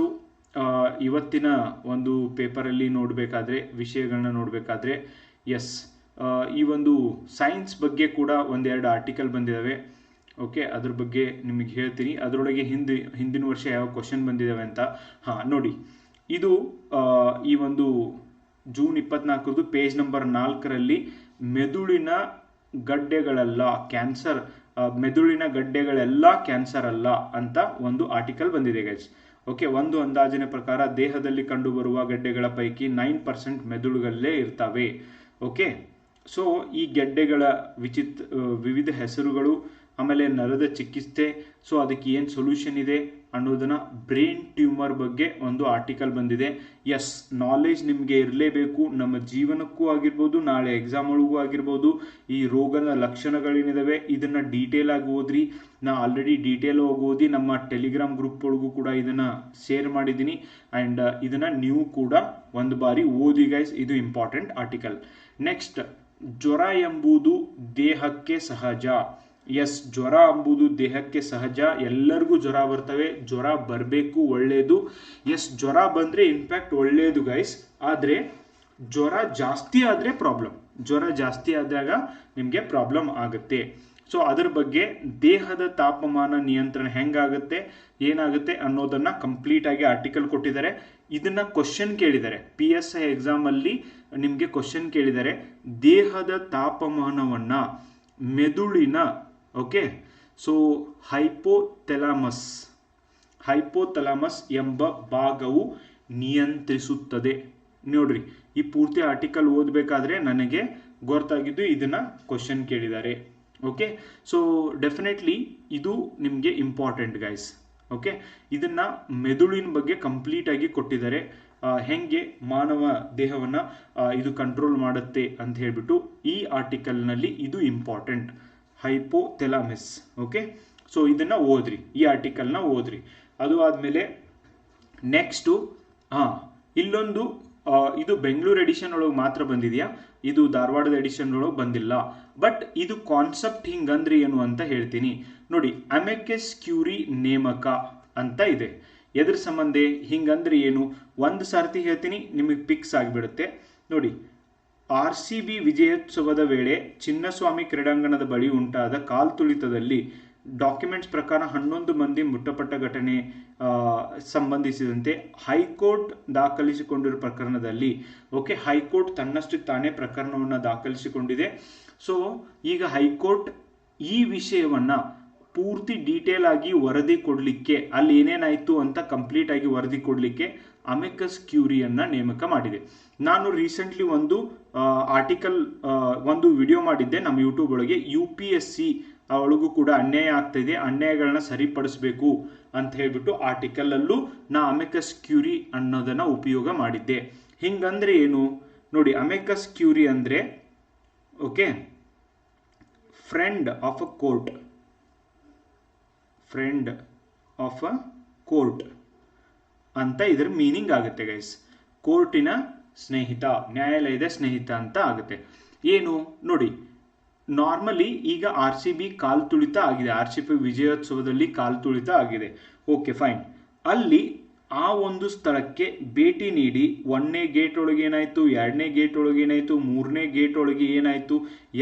ಇವತ್ತಿನ ಒಂದು ಪೇಪರಲ್ಲಿ ನೋಡಬೇಕಾದ್ರೆ, ವಿಷಯಗಳನ್ನ ನೋಡಬೇಕಾದ್ರೆ, ಎಸ್, ಈ ಒಂದು ಸೈನ್ಸ್ ಬಗ್ಗೆ ಕೂಡ ಒಂದೆರಡು ಆರ್ಟಿಕಲ್ ಬಂದಿದ್ದಾವೆ. ಓಕೆ, ಅದ್ರ ಬಗ್ಗೆ ನಿಮಗೆ ಹೇಳ್ತೀನಿ. ಅದರೊಳಗೆ ಹಿಂದಿನ ವರ್ಷ ಯಾವ ಕ್ವಶನ್ ಬಂದಿದ್ದಾವೆ ಅಂತ. ಹಾಂ, ನೋಡಿ, ಇದು ಈ ಒಂದು ಜೂನ್ 24 ಪೇಜ್ ನಂಬರ್ 4ರಲ್ಲಿ ಮೆದುಳಿನ ಗಡ್ಡೆಗಳೆಲ್ಲ ಕ್ಯಾನ್ಸರ್, ಮೆದುಳಿನ ಗಡ್ಡೆಗಳೆಲ್ಲ ಕ್ಯಾನ್ಸರ್ ಅಲ್ಲ ಅಂತ ಒಂದು ಆರ್ಟಿಕಲ್ ಬಂದಿದೆ ಗೈಸ್. ಓಕೆ, ಒಂದು ಅಂದಾಜಿನ ಪ್ರಕಾರ ದೇಹದಲ್ಲಿ ಕಂಡುಬರುವ ಗಡ್ಡೆಗಳ ಪೈಕಿ 9% ಮೆದುಳುಗಳಲ್ಲೇ ಇರ್ತವೆ. ಓಕೆ, ಸೊ ಈ ಗೆಡ್ಡೆಗಳ ವಿವಿಧ ಹೆಸರುಗಳು, ಆಮೇಲೆ ನರದ ಚಿಕಿತ್ಸೆ, ಸೊ ಅದಕ್ಕೆ ಏನು ಸೊಲ್ಯೂಷನ್ ಇದೆ ಅನ್ನೋದನ್ನ, ಬ್ರೈನ್ ಟ್ಯೂಮರ್ ಬಗ್ಗೆ ಒಂದು ಆರ್ಟಿಕಲ್ ಬಂದಿದೆ. ಎಸ್, ನಾಲೆಜ್ ನಿಮಗೆ ಇರಲೇಬೇಕು, ನಮ್ಮ ಜೀವನಕ್ಕೂ ಆಗಿರ್ಬೋದು, ನಾಳೆ ಎಕ್ಸಾಮ್ ಒಳಗೂ ಆಗಿರ್ಬೋದು. ಈ ರೋಗದ ಲಕ್ಷಣಗಳೇನಿದಾವೆ ಇದನ್ನ ಡೀಟೇಲ್ ಆಗಿ ಓದ್ರಿ. ನಾ ಆಲ್ರೆಡಿ ಡೀಟೇಲ್ ಆಗಿ ಓದಿ ನಮ್ಮ ಟೆಲಿಗ್ರಾಮ್ ಗ್ರೂಪ್ ಒಳಗೂ ಕೂಡ ಇದನ್ನ ಶೇರ್ ಮಾಡಿದ್ದೀನಿ. ಆ್ಯಂಡ್ ಇದನ್ನ ನೀವು ಕೂಡ ಒಂದು ಬಾರಿ ಓದಿ ಗೈಸ್, ಇದು ಇಂಪಾರ್ಟೆಂಟ್ ಆರ್ಟಿಕಲ್. ನೆಕ್ಸ್ಟ್, ಜ್ವರ ಎಂಬುದು ದೇಹಕ್ಕೆ ಸಹಜ. ಎಸ್, ಜ್ವರ ಎಂಬುದು ದೇಹಕ್ಕೆ ಸಹಜ. ಎಲ್ಲರಿಗೂ ಜ್ವರ ಬರ್ತವೆ, ಜ್ವರ ಬರಬೇಕು, ಒಳ್ಳೆಯದು. ಎಸ್, ಜ್ವರ ಬಂದರೆ ಇನ್ಫ್ಯಾಕ್ಟ್ ಒಳ್ಳೆಯದು ಗೈಸ್. ಆದರೆ ಜ್ವರ ಜಾಸ್ತಿ ಆದರೆ ಪ್ರಾಬ್ಲಮ್, ಜ್ವರ ಜಾಸ್ತಿ ಆದಾಗ ನಿಮಗೆ ಪ್ರಾಬ್ಲಮ್ ಆಗುತ್ತೆ. ಸೊ ಅದ್ರ ಬಗ್ಗೆ ದೇಹದ ತಾಪಮಾನ ನಿಯಂತ್ರಣ ಹೆಂಗಾಗುತ್ತೆ, ಏನಾಗುತ್ತೆ ಅನ್ನೋದನ್ನ ಕಂಪ್ಲೀಟ್ ಆಗಿ ಆರ್ಟಿಕಲ್ ಕೊಟ್ಟಿದ್ದಾರೆ. ಇದನ್ನ ಕ್ವಶನ್ ಕೇಳಿದ್ದಾರೆ, PSI ಎಕ್ಸಾಮಲ್ಲಿ ನಿಮಗೆ ಕ್ವಶನ್ ಕೇಳಿದ್ದಾರೆ. ದೇಹದ ತಾಪಮಾನವನ್ನ ಮೆದುಳಿನ, ಓಕೆ, ಸೊ ಹೈಪೋಥೆಲಾಮಸ್ ಎಂಬ ಭಾಗವು ನಿಯಂತ್ರಿಸುತ್ತದೆ. ನೋಡ್ರಿ, ಈ ಪೂರ್ತಿ ಆರ್ಟಿಕಲ್ ಓದಬೇಕಾದ್ರೆ ನನಗೆ ಗೊತ್ತಾಗಿದ್ದು ಇದನ್ನ ಕ್ವಶನ್ ಕೇಳಿದ್ದಾರೆ. ಓಕೆ, ಸೊ ಡೆಫಿನೆಟ್ಲಿ ಇದು ನಿಮಗೆ ಇಂಪಾರ್ಟೆಂಟ್ ಗೈಸ್. ಓಕೆ, ಇದನ್ನ ಮೆದುಳಿನ ಬಗ್ಗೆ ಕಂಪ್ಲೀಟ್ ಆಗಿ ಕೊಟ್ಟಿದ್ದಾರೆ, ಹೆಂಗೆ ಮಾನವ ದೇಹವನ್ನ ಇದು ಕಂಟ್ರೋಲ್ ಮಾಡುತ್ತೆ ಅಂತ ಹೇಳ್ಬಿಟ್ಟು ಈ ಆರ್ಟಿಕಲ್ನಲ್ಲಿ ಇದು ಇಂಪಾರ್ಟೆಂಟ್, ಹೈಪೋಥೆಲಾಮಸ್. ಓಕೆ, ಸೊ ಇದನ್ನ ಓದ್ರಿ, ಈ ಆರ್ಟಿಕಲ್ನ ಓದ್ರಿ. ಅದು ಆದಮೇಲೆ ನೆಕ್ಸ್ಟು ಇಲ್ಲೊಂದು, ಇದು ಬೆಂಗಳೂರು ಎಡಿಷನ್ ಒಳಗೆ ಮಾತ್ರ ಬಂದಿದೆಯಾ, ಇದು ಧಾರವಾಡದ ಎಡಿಷನ್ ಒಳಗೆ ಬಂದಿಲ್ಲ. ಬಟ್ ಇದು ಕಾನ್ಸೆಪ್ಟ್ ಹಿಂಗಂದ್ರೆ ಏನು ಅಂತ ಹೇಳ್ತೀನಿ ನೋಡಿ. ಅಮೆಕಸ್ ಕ್ಯೂರಿ ನೇಮಕ ಅಂತ ಇದೆ. ಎದ್ರ ಸಂಬಂಧ, ಹಿಂಗಂದ್ರೆ ಏನು ಒಂದು ಸಾರ್ತಿ ಹೇಳ್ತೀನಿ, ನಿಮಗೆ ಫಿಕ್ಸ್ ಆಗಿಬಿಡುತ್ತೆ ನೋಡಿ. RCB ವಿಜಯೋತ್ಸವದ ವೇಳೆ ಚಿನ್ನಸ್ವಾಮಿ ಕ್ರೀಡಾಂಗಣದ ಬಳಿ ಉಂಟಾದ ಕಾಲ್ತುಳಿತದಲ್ಲಿ ಡಾಕ್ಯುಮೆಂಟ್ಸ್ ಪ್ರಕಾರ 11 ಮಂದಿ ಮೃತಪಟ್ಟ ಘಟನೆ ಸಂಬಂಧಿಸಿದಂತೆ ಹೈಕೋರ್ಟ್ ದಾಖಲಿಸಿಕೊಂಡಿರುವ ಪ್ರಕರಣದಲ್ಲಿ, ಓಕೆ, ಹೈಕೋರ್ಟ್ ತನ್ನಷ್ಟು ತಾನೇ ಪ್ರಕರಣವನ್ನು ದಾಖಲಿಸಿಕೊಂಡಿದೆ. ಸೊ ಈಗ ಹೈಕೋರ್ಟ್ ಈ ವಿಷಯವನ್ನ ಪೂರ್ತಿ ಡೀಟೇಲ್ ಆಗಿ ವರದಿ ಕೊಡಲಿಕ್ಕೆ, ಅಲ್ಲಿ ಏನೇನಾಯಿತು ಅಂತ ಕಂಪ್ಲೀಟ್ ಆಗಿ ವರದಿ ಕೊಡಲಿಕ್ಕೆ ಅಮೆಕಸ್ ಕ್ಯೂರಿಯನ್ನ ನೇಮಕ ಮಾಡಿದೆ. ನಾನು ರೀಸೆಂಟ್ಲಿ ಒಂದು ಆರ್ಟಿಕಲ್, ಒಂದು ವಿಡಿಯೋ ಮಾಡಿದ್ದೆ ನಮ್ಮ ಯೂಟ್ಯೂಬ್ ಒಳಗೆ. UPSC ಒಳಗೂ ಕೂಡ ಅನ್ಯಾಯ ಆಗ್ತಾ ಇದೆ, ಅನ್ಯಾಯಗಳನ್ನ ಸರಿಪಡಿಸಬೇಕು ಅಂತ ಹೇಳ್ಬಿಟ್ಟು ಆರ್ಟಿಕಲ್ ಅಲ್ಲೂ ನಾ ಅಮೆಕಸ್ ಕ್ಯೂರಿ ಅನ್ನೋದನ್ನ ಉಪಯೋಗ ಮಾಡಿದ್ದೆ. ಹಿಂಗಂದ್ರೆ ಏನು ನೋಡಿ, ಅಮೆಕಸ್ ಕ್ಯೂರಿ ಅಂದ್ರೆ, okay, friend of a court ಅಂತ ಇದ್ರ ಮೀನಿಂಗ್ ಆಗುತ್ತೆ ಗೈಸ್. ಕೋರ್ಟಿನ ಸ್ನೇಹಿತ, ನ್ಯಾಯಾಲಯದ ಸ್ನೇಹಿತ ಅಂತ ಆಗುತ್ತೆ. ಏನು ನೋಡಿ, ನಾರ್ಮಲಿ ಈಗ RCB ಕಾಲ್ತುಳಿತ ಆಗಿದೆ, RCB ವಿಜಯೋತ್ಸವದಲ್ಲಿ ಕಾಲ್ತುಳಿತ ಆಗಿದೆ. Okay, fine. ಅಲ್ಲಿ ಆ ಒಂದು ಸ್ಥಳಕ್ಕೆ ಭೇಟಿ ನೀಡಿ 1ನೇ ಗೇಟ್ ಒಳಗೆ ಏನಾಯ್ತು, 2ನೇ ಗೇಟ್ ಒಳಗೆ ಏನಾಯ್ತು, 3ನೇ ಗೇಟ್ ಒಳಗೆ ಏನಾಯ್ತು,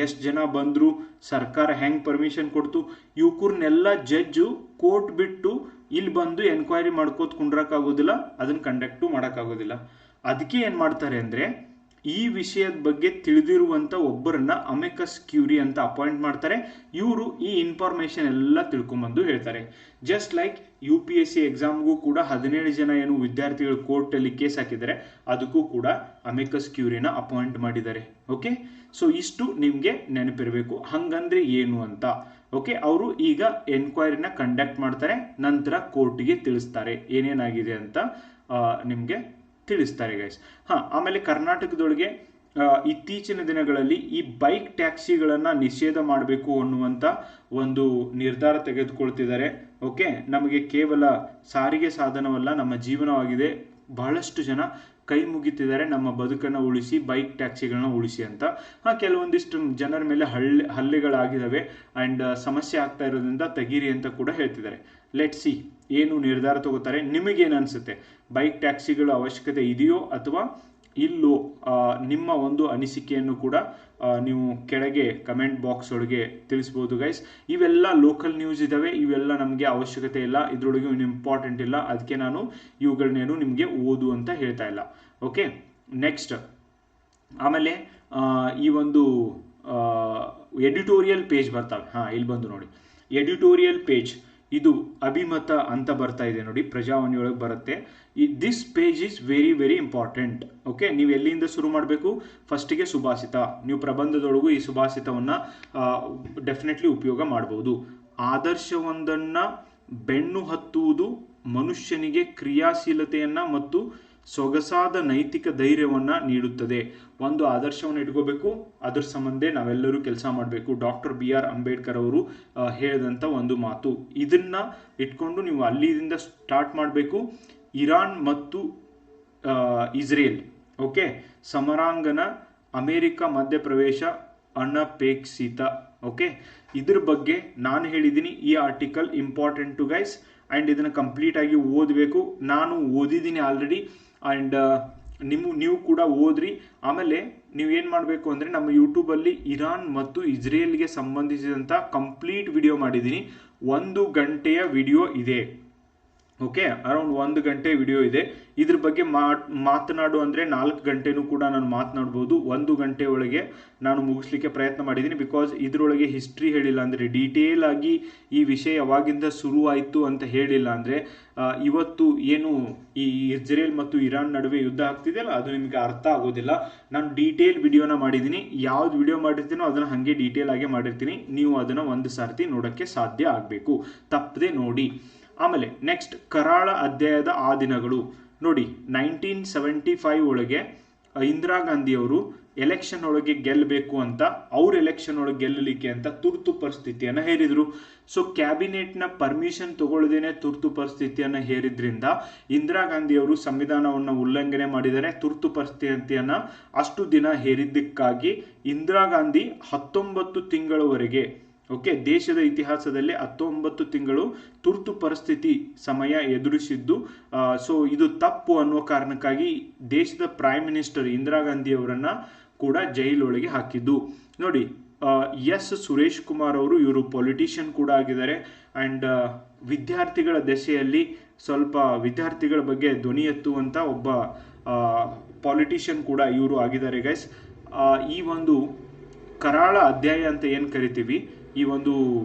ಎಷ್ಟು ಜನ ಬಂದ್ರು, ಸರ್ಕಾರ ಹೆಂಗ್ ಪರ್ಮಿಷನ್ ಕೊಡ್ತು, ಇವ್ಕೂರ್ನೆಲ್ಲ ಜಡ್ಜು ಕೋರ್ಟ್ ಬಿಟ್ಟು ಇಲ್ಲಿ ಬಂದು ಎನ್ಕ್ವೈರಿ ಮಾಡ್ಕೋತ ಕುಂಡ್ರಕ್ಕಾಗೋದಿಲ್ಲ, ಅದನ್ನ ಕಂಡಕ್ಟು ಮಾಡೋಕ್ಕಾಗೋದಿಲ್ಲ. ಅದಕ್ಕೆ ಏನು ಮಾಡ್ತಾರೆ ಅಂದರೆ, ಈ ವಿಷಯದ ಬಗ್ಗೆ ತಿಳಿದಿರುವಂಥ ಒಬ್ಬರನ್ನ ಅಮಿಕಸ್ ಕ್ಯೂರಿ ಅಂತ ಅಪಾಯಿಂಟ್ ಮಾಡ್ತಾರೆ. ಇವರು ಈ ಇನ್ಫಾರ್ಮೇಶನ್ ಎಲ್ಲ ತಿಳ್ಕೊಂಬಂದು ಹೇಳ್ತಾರೆ. ಜಸ್ಟ್ ಲೈಕ್ UPSC ಎಕ್ಸಾಮ್ಗೂ ಕೂಡ 17 ಜನ ಏನು ವಿದ್ಯಾರ್ಥಿಗಳು ಕೋರ್ಟಲ್ಲಿ ಕೇಸ್ ಹಾಕಿದ್ದಾರೆ, ಅದಕ್ಕೂ ಕೂಡ ಅಮಿಕಸ್ ಕ್ಯೂರಿನ ಅಪಾಯಿಂಟ್ ಮಾಡಿದ್ದಾರೆ. ಓಕೆ, ಸೊ ಇಷ್ಟು ನಿಮಗೆ ನೆನಪಿರಬೇಕು. ಹಂಗಂದ್ರೆ ಏನು ಅಂತ. ಓಕೆ, ಅವರು ಈಗ ಎನ್ಕ್ವೈರಿನ ಕಂಡಕ್ಟ್ ಮಾಡ್ತಾರೆ, ನಂತರ ಕೋರ್ಟಿಗೆ ತಿಳಿಸ್ತಾರೆ ಏನೇನಾಗಿದೆ ಅಂತ ನಿಮಗೆ ತಿಳಿಸ್ತಾರೆ ಗೈಸ್. ಆಮೇಲೆ ಕರ್ನಾಟಕದೊಳಗೆ ಇತ್ತೀಚಿನ ದಿನಗಳಲ್ಲಿ ಈ ಬೈಕ್ ಟ್ಯಾಕ್ಸಿಗಳನ್ನು ನಿಷೇಧ ಮಾಡಬೇಕು ಅನ್ನುವಂಥ ಒಂದು ನಿರ್ಧಾರ ತೆಗೆದುಕೊಳ್ತಿದ್ದಾರೆ. ಓಕೆ, ನಮಗೆ ಕೇವಲ ಸಾರಿಗೆ ಸಾಧನವಲ್ಲ, ನಮ್ಮ ಜೀವನವಾಗಿದೆ. ಬಹಳಷ್ಟು ಜನ ಕೈ ಮುಗಿತಿದ್ದಾರೆ, ನಮ್ಮ ಬದುಕನ್ನು ಉಳಿಸಿ, ಬೈಕ್ ಟ್ಯಾಕ್ಸಿಗಳನ್ನ ಉಳಿಸಿ ಅಂತ. ಕೆಲವೊಂದಿಷ್ಟು ಜನರ ಮೇಲೆ ಹಲ್ಲೆಗಳಾಗಿದ್ದಾವೆ ಆ್ಯಂಡ್ ಸಮಸ್ಯೆ ಆಗ್ತಾ ಇರೋದ್ರಿಂದ ತೆಗೀರಿ ಅಂತ ಕೂಡ ಹೇಳ್ತಿದ್ದಾರೆ. ಲೆಟ್ ಸಿ ಏನು ನಿರ್ಧಾರ ತಗೋತಾರೆ. ನಿಮಗೇನು ಅನಿಸುತ್ತೆ, ಬೈಕ್ ಟ್ಯಾಕ್ಸಿಗಳ ಅವಶ್ಯಕತೆ ಇದೆಯೋ ಅಥವಾ ಇಲ್ಲೋ? ನಿಮ್ಮ ಒಂದು ಅನಿಸಿಕೆಯನ್ನು ಕೂಡ ನೀವು ಕೆಳಗೆ ಕಮೆಂಟ್ ಬಾಕ್ಸ್ ಒಳಗೆ ತಿಳಿಸ್ಬೋದು ಗೈಸ್. ಇವೆಲ್ಲ ಲೋಕಲ್ ನ್ಯೂಸ್ ಇದ್ದಾವೆ, ಇವೆಲ್ಲ ನಮಗೆ ಅವಶ್ಯಕತೆ ಇಲ್ಲ, ಇದರೊಳಗೆ ಇಂಪಾರ್ಟೆಂಟ್ ಇಲ್ಲ, ಅದಕ್ಕೆ ನಾನು ಇವುಗಳನ್ನೇನು ನಿಮಗೆ ಓದು ಅಂತ ಹೇಳ್ತಾ ಇಲ್ಲ. ಓಕೆ, ನೆಕ್ಸ್ಟ್ ಆಮೇಲೆ ಈ ಒಂದು ಎಡಿಟೋರಿಯಲ್ ಪೇಜ್ ಬರ್ತಾವೆ. ಇಲ್ಲಿ ಬಂದು ನೋಡಿ, ಎಡಿಟೋರಿಯಲ್ ಪೇಜ್ ಇದು ಅಭಿಮತ ಅಂತ ಬರ್ತಾ ಇದೆ ನೋಡಿ, ಪ್ರಜಾವಾಣಿಯೊಳಗೆ ಬರುತ್ತೆ. This page is very very important. Okay, ನೀವು ಎಲ್ಲಿಂದ ಶುರು ಮಾಡಬೇಕು? ಫಸ್ಟಿಗೆ ಸುಭಾಷಿತ. ನೀವು ಪ್ರಬಂಧದೊಳಗೂ ಈ ಸುಭಾಷಿತವನ್ನು ಡೆಫಿನೆಟ್ಲಿ ಉಪಯೋಗ ಮಾಡಬಹುದು. ಆದರ್ಶವೊಂದನ್ನು ಬೆನ್ನು ಹತ್ತುವುದು ಮನುಷ್ಯನಿಗೆ ಕ್ರಿಯಾಶೀಲತೆಯನ್ನು ಮತ್ತು ಸೊಗಸಾದ ನೈತಿಕ ಧೈರ್ಯವನ್ನು ನೀಡುತ್ತದೆ. ಒಂದು ಆದರ್ಶವನ್ನು ಇಟ್ಕೋಬೇಕು, ಅದ್ರ ಸಂಬಂಧ ನಾವೆಲ್ಲರೂ ಕೆಲಸ ಮಾಡಬೇಕು. ಡಾಕ್ಟರ್ BR ಅಂಬೇಡ್ಕರ್ ಅವರು ಹೇಳಿದಂಥ ಒಂದು ಮಾತು. ಇದನ್ನ ಇಟ್ಕೊಂಡು ನೀವು ಅಲ್ಲಿಂದ ಸ್ಟಾರ್ಟ್ ಮಾಡಬೇಕು. ಇರಾನ್ ಮತ್ತು ಇಸ್ರೇಲ್, ಓಕೆ, ಸಮರಾಂಗಣ, ಅಮೆರಿಕ ಮಧ್ಯಪ್ರವೇಶ ಅನಪೇಕ್ಷಿತ. ಓಕೆ, ಇದ್ರ ಬಗ್ಗೆ ನಾನು ಹೇಳಿದ್ದೀನಿ. ಈ article important to guys and ಇದನ್ನು ಕಂಪ್ಲೀಟ್ ಆಗಿ ಓದಬೇಕು. ನಾನು ಓದಿದ್ದೀನಿ ಆಲ್ರೆಡಿ ಆ್ಯಂಡ್ ನೀವು ಕೂಡ ಓದ್ರಿ. ಆಮೇಲೆ ನೀವೇನು ಮಾಡಬೇಕು ಅಂದರೆ, ನಮ್ಮ ಯೂಟ್ಯೂಬಲ್ಲಿ ಇರಾನ್ ಮತ್ತು ಇಸ್ರೇಲ್ಗೆ ಸಂಬಂಧಿಸಿದಂಥ ಕಂಪ್ಲೀಟ್ ವಿಡಿಯೋ ಮಾಡಿದ್ದೀನಿ. 1 ಗಂಟೆಯ ವಿಡಿಯೋ ಇದೆ. ಓಕೆ, ಅರೌಂಡ್ 1 ಗಂಟೆ ವಿಡಿಯೋ ಇದೆ. ಇದ್ರ ಬಗ್ಗೆ ಮಾತನಾಡು ಅಂದರೆ 4 ಗಂಟೆನೂ ಕೂಡ ನಾನು ಮಾತನಾಡ್ಬೋದು. 1 ಗಂಟೆ ಒಳಗೆ ನಾನು ಮುಗಿಸ್ಲಿಕ್ಕೆ ಪ್ರಯತ್ನ ಮಾಡಿದ್ದೀನಿ. ಬಿಕಾಸ್ ಇದರೊಳಗೆ ಹಿಸ್ಟ್ರಿ ಹೇಳಿಲ್ಲ ಅಂದರೆ, ಡೀಟೇಲ್ ಆಗಿ ಈ ವಿಷಯ ಯಾವಾಗಿಂದ ಶುರುವಾಯಿತು ಅಂತ ಹೇಳಿಲ್ಲ ಅಂದರೆ, ಇವತ್ತು ಏನು ಈ ಇಸ್ರೇಲ್ ಮತ್ತು ಇರಾನ್ ನಡುವೆ ಯುದ್ಧ ಆಗ್ತಿದೆಯಲ್ಲ, ಅದು ನಿಮಗೆ ಅರ್ಥ ಆಗೋದಿಲ್ಲ. ನಾನು ಡೀಟೇಲ್ ವಿಡಿಯೋನ ಮಾಡಿದ್ದೀನಿ. ಯಾವ್ದು ವಿಡಿಯೋ ಮಾಡಿರ್ತೀನೋ ಅದನ್ನು ಹಾಗೆ ಡೀಟೇಲ್ ಆಗಿ ಮಾಡಿರ್ತೀನಿ. ನೀವು ಅದನ್ನು ಒಂದು ಸಾರ್ತಿ ನೋಡೋಕ್ಕೆ ಸಾಧ್ಯ ಆಗಬೇಕು, ತಪ್ಪದೆ ನೋಡಿ. ಆಮೇಲೆ ನೆಕ್ಸ್ಟ್, ಕರಾಳ ಅಧ್ಯಾಯದ ಆ ದಿನಗಳು ನೋಡಿ. 1975 ಒಳಗೆ ಇಂದಿರಾ ಗಾಂಧಿಯವರು ಎಲೆಕ್ಷನ್ ಒಳಗೆ ಗೆಲ್ಲಬೇಕು ಅಂತ, ಅವ್ರ ಎಲೆಕ್ಷನ್ ಒಳಗೆ ಗೆಲ್ಲಲಿಕ್ಕೆ ಅಂತ ತುರ್ತು ಪರಿಸ್ಥಿತಿಯನ್ನು ಹೇರಿದ್ರು. ಸೊ ಕ್ಯಾಬಿನೆಟ್ನ ಪರ್ಮಿಷನ್ ತಗೊಳ್ಳದೇನೆ ತುರ್ತು ಪರಿಸ್ಥಿತಿಯನ್ನು ಹೇರಿದ್ರಿಂದ ಇಂದಿರಾ ಗಾಂಧಿಯವರು ಸಂವಿಧಾನವನ್ನು ಉಲ್ಲಂಘನೆ ಮಾಡಿದರೆ. ತುರ್ತು ಪರಿಸ್ಥಿತಿಯನ್ನು ಅಷ್ಟು ದಿನ ಹೇರಿದ್ದಕ್ಕಾಗಿ ಇಂದಿರಾ ಗಾಂಧಿ 19 ತಿಂಗಳವರೆಗೆ, ಓಕೆ, ದೇಶದ ಇತಿಹಾಸದಲ್ಲಿ 19 ತಿಂಗಳು ತುರ್ತು ಪರಿಸ್ಥಿತಿ ಸಮಯ ಎದುರಿಸಿದ್ದು. ಸೊ ಇದು ತಪ್ಪು ಅನ್ನುವ ಕಾರಣಕ್ಕಾಗಿ ದೇಶದ ಪ್ರೈಮ್ ಮಿನಿಸ್ಟರ್ ಇಂದಿರಾ ಗಾಂಧಿ ಅವರನ್ನ ಕೂಡ ಜೈಲೊಳಗೆ ಹಾಕಿದ್ದು ನೋಡಿ. ಸುರೇಶ್ ಕುಮಾರ್ ಅವರು, ಇವರು ಪೊಲಿಟಿಷಿಯನ್ ಕೂಡ ಆಗಿದ್ದಾರೆ ಆ್ಯಂಡ್ ವಿದ್ಯಾರ್ಥಿಗಳ ದೆಸೆಯಲ್ಲಿ ಸ್ವಲ್ಪ ವಿದ್ಯಾರ್ಥಿಗಳ ಬಗ್ಗೆ ಧ್ವನಿ ಎತ್ತುವಂಥ ಒಬ್ಬ ಪಾಲಿಟಿಷಿಯನ್ ಕೂಡ ಇವರು ಆಗಿದ್ದಾರೆ ಗೈಸ್. ಈ ಒಂದು ಕರಾಳ ಅಧ್ಯಾಯ ಅಂತ ಏನು ಕರಿತೀವಿ, ಈ ಒಂದು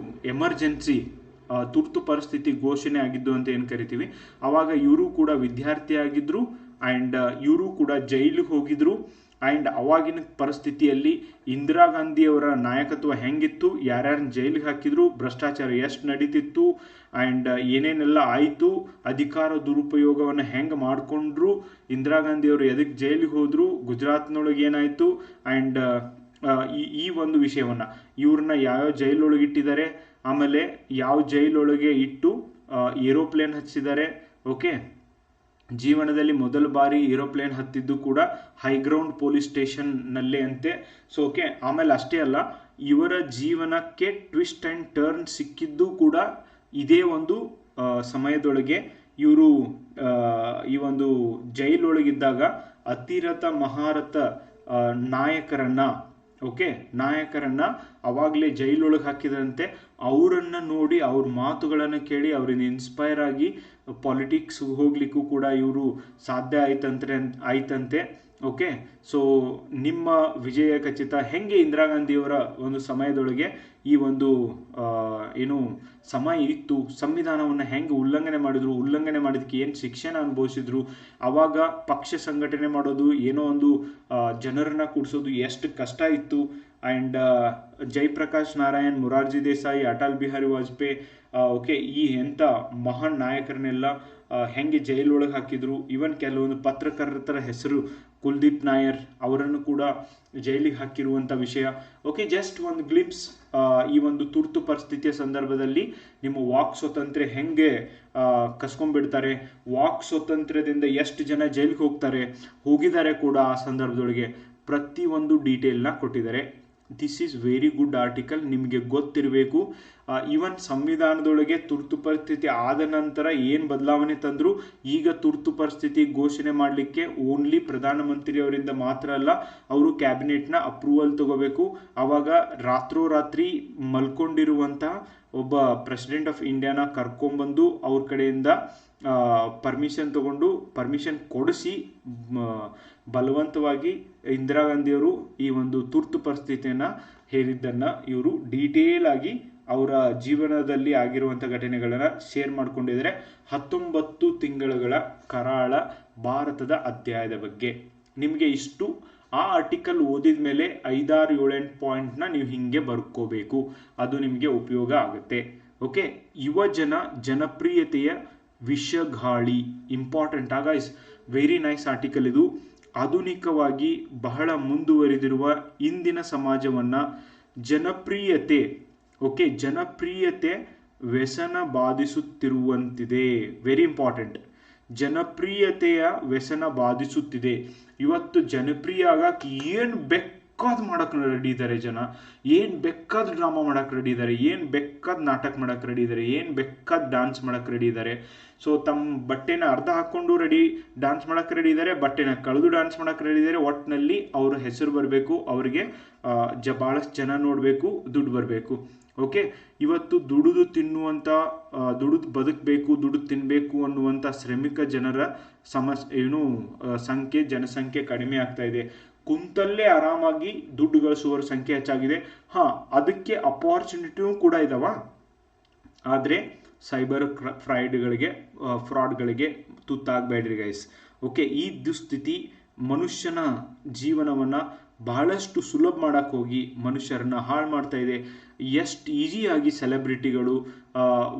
ಎಮರ್ಜೆನ್ಸಿ ತುರ್ತು ಪರಿಸ್ಥಿತಿ ಘೋಷಣೆ ಆಗಿದ್ದು ಅಂತ ಏನು ಕರಿತೀವಿ, ಆವಾಗ ಇವರು ಕೂಡ ವಿದ್ಯಾರ್ಥಿ ಆಗಿದ್ರು ಆ್ಯಂಡ್ ಇವರು ಕೂಡ ಜೈಲಿಗೆ ಹೋಗಿದ್ರು. ಆ್ಯಂಡ್ ಅವಾಗಿನ ಪರಿಸ್ಥಿತಿಯಲ್ಲಿ ಇಂದಿರಾ ಗಾಂಧಿಯವರ ನಾಯಕತ್ವ ಹೆಂಗಿತ್ತು, ಯಾರ್ಯಾರನ್ನ ಜೈಲಿಗೆ ಹಾಕಿದ್ರು, ಭ್ರಷ್ಟಾಚಾರ ಎಷ್ಟು ನಡೀತಿತ್ತು ಆ್ಯಂಡ್ ಏನೇನೆಲ್ಲ ಆಯಿತು, ಅಧಿಕಾರ ದುರುಪಯೋಗವನ್ನು ಹೆಂಗೆ ಮಾಡಿಕೊಂಡ್ರು, ಇಂದಿರಾ ಗಾಂಧಿಯವರು ಎದಕ್ಕೆ ಜೈಲಿಗೆ ಹೋದರು, ಗುಜರಾತ್ನೊಳಗೆ ಏನಾಯಿತು ಆ್ಯಂಡ್ ಈ ಒಂದು ವಿಷಯವನ್ನು ಇವ್ರನ್ನ ಯಾವ್ಯಾವ ಜೈಲೊಳಗೆ ಇಟ್ಟಿದ್ದಾರೆ, ಆಮೇಲೆ ಯಾವ ಜೈಲೊಳಗೆ ಇಟ್ಟು ಏರೋಪ್ಲೇನ್ ಹಚ್ಚಿದ್ದಾರೆ. ಓಕೆ, ಜೀವನದಲ್ಲಿ ಮೊದಲ ಬಾರಿ ಏರೋಪ್ಲೇನ್ ಹತ್ತಿದ್ದು ಕೂಡ ಹೈಗ್ರೌಂಡ್ ಪೊಲೀಸ್ ಸ್ಟೇಷನ್ನಲ್ಲೇ ಅಂತೆ. ಸೊ ಓಕೆ, ಆಮೇಲೆ ಅಷ್ಟೇ ಅಲ್ಲ, ಇವರ ಜೀವನಕ್ಕೆ ಟ್ವಿಸ್ಟ್ ಆ್ಯಂಡ್ ಟರ್ನ್ ಸಿಕ್ಕಿದ್ದು ಕೂಡ ಇದೇ ಒಂದು ಸಮಯದೊಳಗೆ. ಇವರು ಈ ಒಂದು ಜೈಲೊಳಗಿದ್ದಾಗ ಅತಿರಥ ಮಹಾರಥ ನಾಯಕರನ್ನ ಅವಾಗಲೇ ಜೈಲೊಳಗೆ ಹಾಕಿದಂತೆ. ಅವರನ್ನು ನೋಡಿ, ಅವ್ರ ಮಾತುಗಳನ್ನು ಕೇಳಿ ಅವರಿಂದ ಇನ್ಸ್ಪೈರ್ ಆಗಿ ಪಾಲಿಟಿಕ್ಸ್ ಹೋಗ್ಲಿಕ್ಕೂ ಕೂಡ ಇವರು ಸಾಧ್ಯ ಆಯ್ತಂತೆ. ಓಕೆ, ಸೊ ನಿಮ್ಮ ವಿಜಯ ಖಚಿತ. ಹೆಂಗೆ ಇಂದಿರಾ ಗಾಂಧಿಯವರ ಒಂದು ಸಮಯದೊಳಗೆ ಈ ಒಂದು ಏನು ಸಮಯ ಇತ್ತು, ಸಂವಿಧಾನವನ್ನು ಹೆಂಗೆ ಉಲ್ಲಂಘನೆ ಮಾಡಿದ್ರು, ಉಲ್ಲಂಘನೆ ಮಾಡಿದಕ್ಕೆ ಏನು ಶಿಕ್ಷೆನ ಅನುಭವಿಸಿದ್ರು, ಅವಾಗ ಪಕ್ಷ ಸಂಘಟನೆ ಮಾಡೋದು, ಏನೋ ಒಂದು ಜನರನ್ನ ಕೂಡಿಸೋದು ಎಷ್ಟು ಕಷ್ಟ ಇತ್ತು. ಆ್ಯಂಡ್ ಜಯಪ್ರಕಾಶ್ ನಾರಾಯಣ್, ಮೊರಾರ್ಜಿ ದೇಸಾಯಿ, ಅಟಲ್ ಬಿಹಾರಿ ವಾಜಪೇಯಿ, ಓಕೆ, ಈ ಎಂಥ ಮಹಾನ್ ನಾಯಕರನ್ನೆಲ್ಲ ಹೆಂಗೆ ಜೈಲೊಳಗೆ ಹಾಕಿದ್ರು. ಇವನ್ ಕೆಲವೊಂದು ಪತ್ರಕರ್ತರ ಹೆಸರು ಕುಲ್ದೀಪ್ ನಾಯರ್ ಅವರನ್ನು ಕೂಡ ಜೈಲಿಗೆ ಹಾಕಿರುವಂಥ ವಿಷಯ. ಓಕೆ, ಜಸ್ಟ್ ಒಂದು ಗ್ಲಿಪ್ಸ್. ಈ ಒಂದು ತುರ್ತು ಪರಿಸ್ಥಿತಿಯ ಸಂದರ್ಭದಲ್ಲಿ ನಿಮ್ಮ ವಾಕ್ ಸ್ವಾತಂತ್ರ್ಯ ಹೆಂಗೆ ಕಸ್ಕೊಂಡ್ಬಿಡ್ತಾರೆ, ವಾಕ್ ಸ್ವಾತಂತ್ರ್ಯದಿಂದ ಎಷ್ಟು ಜನ ಜೈಲಿಗೆ ಹೋಗಿದ್ದಾರೆ ಕೂಡ ಆ ಸಂದರ್ಭದೊಳಗೆ ಪ್ರತಿಯೊಂದು ಡೀಟೇಲ್ನ ಕೊಟ್ಟಿದ್ದಾರೆ. This is very good article, ನಿಮಗೆ ಗೊತ್ತಿರಬೇಕು. ಈವನ್ ಸಂವಿಧಾನದೊಳಗೆ ತುರ್ತು ಪರಿಸ್ಥಿತಿ ಆದ ನಂತರ ಏನು ಬದಲಾವಣೆ ತಂದರು, ಈಗ ತುರ್ತು ಪರಿಸ್ಥಿತಿ ಘೋಷಣೆ ಮಾಡಲಿಕ್ಕೆ ಓನ್ಲಿ ಪ್ರಧಾನಮಂತ್ರಿಯವರಿಂದ ಮಾತ್ರ ಅಲ್ಲ, ಅವರು ಕ್ಯಾಬಿನೆಟ್ನ ಅಪ್ರೂವಲ್ ತಗೋಬೇಕು. ಆವಾಗ ರಾತ್ರೋರಾತ್ರಿ ಮಲ್ಕೊಂಡಿರುವಂತಹ ಒಬ್ಬ ಪ್ರೆಸಿಡೆಂಟ್ ಆಫ್ ಇಂಡಿಯಾನ ಕರ್ಕೊಂಡ್ಬಂದು ಅವ್ರ ಕಡೆಯಿಂದ ಪರ್ಮಿಷನ್ ಕೊಡಿಸಿ ಬಲವಂತವಾಗಿ ಇಂದಿರಾ ಗಾಂಧಿಯವರು ಈ ಒಂದು ತುರ್ತು ಪರಿಸ್ಥಿತಿಯನ್ನು ಹೇರಿದ್ದನ್ನು ಇವರು ಡೀಟೇಲ್ ಆಗಿ ಅವರ ಜೀವನದಲ್ಲಿ ಆಗಿರುವಂಥ ಘಟನೆಗಳನ್ನು ಶೇರ್ ಮಾಡಿಕೊಂಡಿದ್ದಾರೆ. 19 ತಿಂಗಳುಗಳ ಕರಾಳ ಭಾರತದ ಅಧ್ಯಾಯದ ಬಗ್ಗೆ ನಿಮಗೆ ಇಷ್ಟು. ಆ ಆರ್ಟಿಕಲ್ ಓದಿದ ಮೇಲೆ 5-6-7 ಪಾಯಿಂಟ್ನ ನೀವು ಹಿಂಗೆ ಬರ್ಕೋಬೇಕು, ಅದು ನಿಮಗೆ ಉಪಯೋಗ ಆಗುತ್ತೆ. ಓಕೆ, ಯುವಜನ ಜನಪ್ರಿಯತೆಯ ವಿಷಗಾಳಿ, important guys, very nice article ಇದು. ಆಧುನಿಕವಾಗಿ ಬಹಳ ಮುಂದುವರಿದಿರುವ ಇಂದಿನ ಸಮಾಜವನ್ನು ಜನಪ್ರಿಯತೆ ವ್ಯಸನ ಬಾಧಿಸುತ್ತಿರುವಂತಿದೆ. ವೆರಿ ಇಂಪಾರ್ಟೆಂಟ್, ಜನಪ್ರಿಯತೆಯ ವ್ಯಸನ ಬಾಧಿಸುತ್ತಿದೆ. ಇವತ್ತು ಜನಪ್ರಿಯ ಆಗಕ್ಕೆ ಏನು ಬೇಕಾದ್ ಮಾಡಕ್ಕೆ ರೆಡಿ ಇದ್ದಾರೆ ಜನ, ಏನು ಬೇಕಾದ ಡ್ರಾಮಾ ಮಾಡಕ್ಕೆ ರೆಡಿ ಇದ್ದಾರೆ, ಏನು ಬೇಕಾದ ನಾಟಕ ಮಾಡಕ್ಕೆ ರೆಡಿ ಇದ್ದಾರೆ, ಏನು ಬೇಕಾದ ಡಾನ್ಸ್ ಮಾಡಕ್ಕೆ ರೆಡಿ ಇದ್ದಾರೆ. ಸೊ ತಮ್ಮ ಬಟ್ಟೆನ ಅರ್ಧ ಹಾಕ್ಕೊಂಡು ಡಾನ್ಸ್ ಮಾಡಕ್ಕೆ ರೆಡಿ ಇದ್ದಾರೆ, ಬಟ್ಟೆನ ಕಳೆದು ಡಾನ್ಸ್ ಮಾಡಕ್ಕೆ ರೆಡಿ ಇದ್ದಾರೆ. ಒಟ್ಟಿನಲ್ಲಿ ಅವ್ರ ಹೆಸರು ಬರಬೇಕು, ಅವರಿಗೆ ಭಾಳಷ್ಟು ಜನ ನೋಡಬೇಕು, ದುಡ್ಡು ಬರಬೇಕು. ಓಕೆ, ಇವತ್ತು ದುಡಿದು ಬದುಕಬೇಕು, ದುಡಿದು ತಿನ್ನಬೇಕು ಅನ್ನುವಂಥ ಶ್ರಮಿಕ ಜನರ ಜನಸಂಖ್ಯೆ ಕಡಿಮೆ ಆಗ್ತಾ ಇದೆ. ಕುಂತಲ್ಲೇ ಆರಾಮಾಗಿ ದುಡ್ಡು ಗಳಿಸುವವರ ಸಂಖ್ಯೆ ಹೆಚ್ಚಾಗಿದೆ. ಅದಕ್ಕೆ ಅಪಾರ್ಚುನಿಟಿಯೂ ಕೂಡ ಇದಾವ, ಆದರೆ ಸೈಬರ್ ಫ್ರಾಡ್ಗಳಿಗೆ ತುತ್ತಾಗಬೇಡ್ರಿ ಗೈಸ್. ಓಕೆ, ಈ ದುಸ್ಥಿತಿ ಮನುಷ್ಯನ ಜೀವನವನ್ನು ಬಹಳಷ್ಟು ಸುಲಭ ಮಾಡಕ್ಕೆ ಹೋಗಿ ಮನುಷ್ಯರನ್ನ ಹಾಳು ಮಾಡ್ತಾ ಇದೆ. ಎಷ್ಟು ಈಸಿಯಾಗಿ ಸೆಲೆಬ್ರಿಟಿಗಳು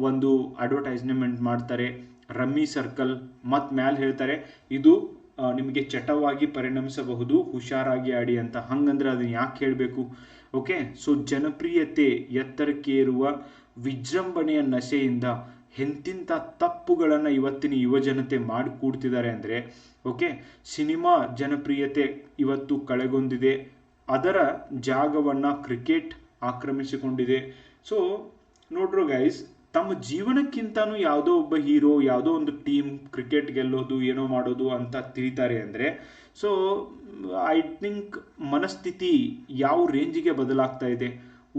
ಒಂದು ಅಡ್ವರ್ಟೈಸ್ಮೆಂಟ್ ಮಾಡ್ತಾರೆ, ರಮ್ಮಿ ಸರ್ಕಲ್ ಮತ್ತು ಮ್ಯಾಲೆ ಹೇಳ್ತಾರೆ ಇದು ನಿಮಗೆ ಚಟವಾಗಿ ಪರಿಣಮಿಸಬಹುದು, ಹುಷಾರಾಗಿ ಆಡಿ ಅಂತ. ಹಂಗಂದ್ರೆ ಅದನ್ನ ಯಾಕೆ ಹೇಳಬೇಕು? ಓಕೆ, ಸೊ ಜನಪ್ರಿಯತೆ ಎತ್ತರಕ್ಕೇರುವ ವಿಜೃಂಭಣೆಯ ನಶೆಯಿಂದ ಎಂತಿಂಥ ತಪ್ಪುಗಳನ್ನು ಇವತ್ತಿನ ಯುವಜನತೆ ಮಾಡಿ ಕೂಡ್ತಿದ್ದಾರೆ ಅಂದರೆ, ಓಕೆ, ಸಿನಿಮಾ ಜನಪ್ರಿಯತೆ ಇವತ್ತು ಕಳೆಗೊಂಡಿದೆ, ಅದರ ಜಾಗವನ್ನು ಕ್ರಿಕೆಟ್ ಆಕ್ರಮಿಸಿಕೊಂಡಿದೆ. ಸೊ ನೋಡ್ರು ಗೈಸ್, ತಮ್ಮ ಜೀವನಕ್ಕಿಂತನೂ ಯಾವುದೋ ಒಬ್ಬ ಹೀರೋ, ಯಾವುದೋ ಒಂದು ಟೀಮ್ ಕ್ರಿಕೆಟ್ ಗೆಲ್ಲೋದು, ಏನೋ ಮಾಡೋದು ಅಂತ ತಿಳಿತಾರೆ ಅಂದರೆ, ಸೊ ಐ ಥಿಂಕ್ ಮನಸ್ಥಿತಿ ಯಾವ ರೇಂಜಿಗೆ ಬದಲಾಗ್ತಾ ಇದೆ.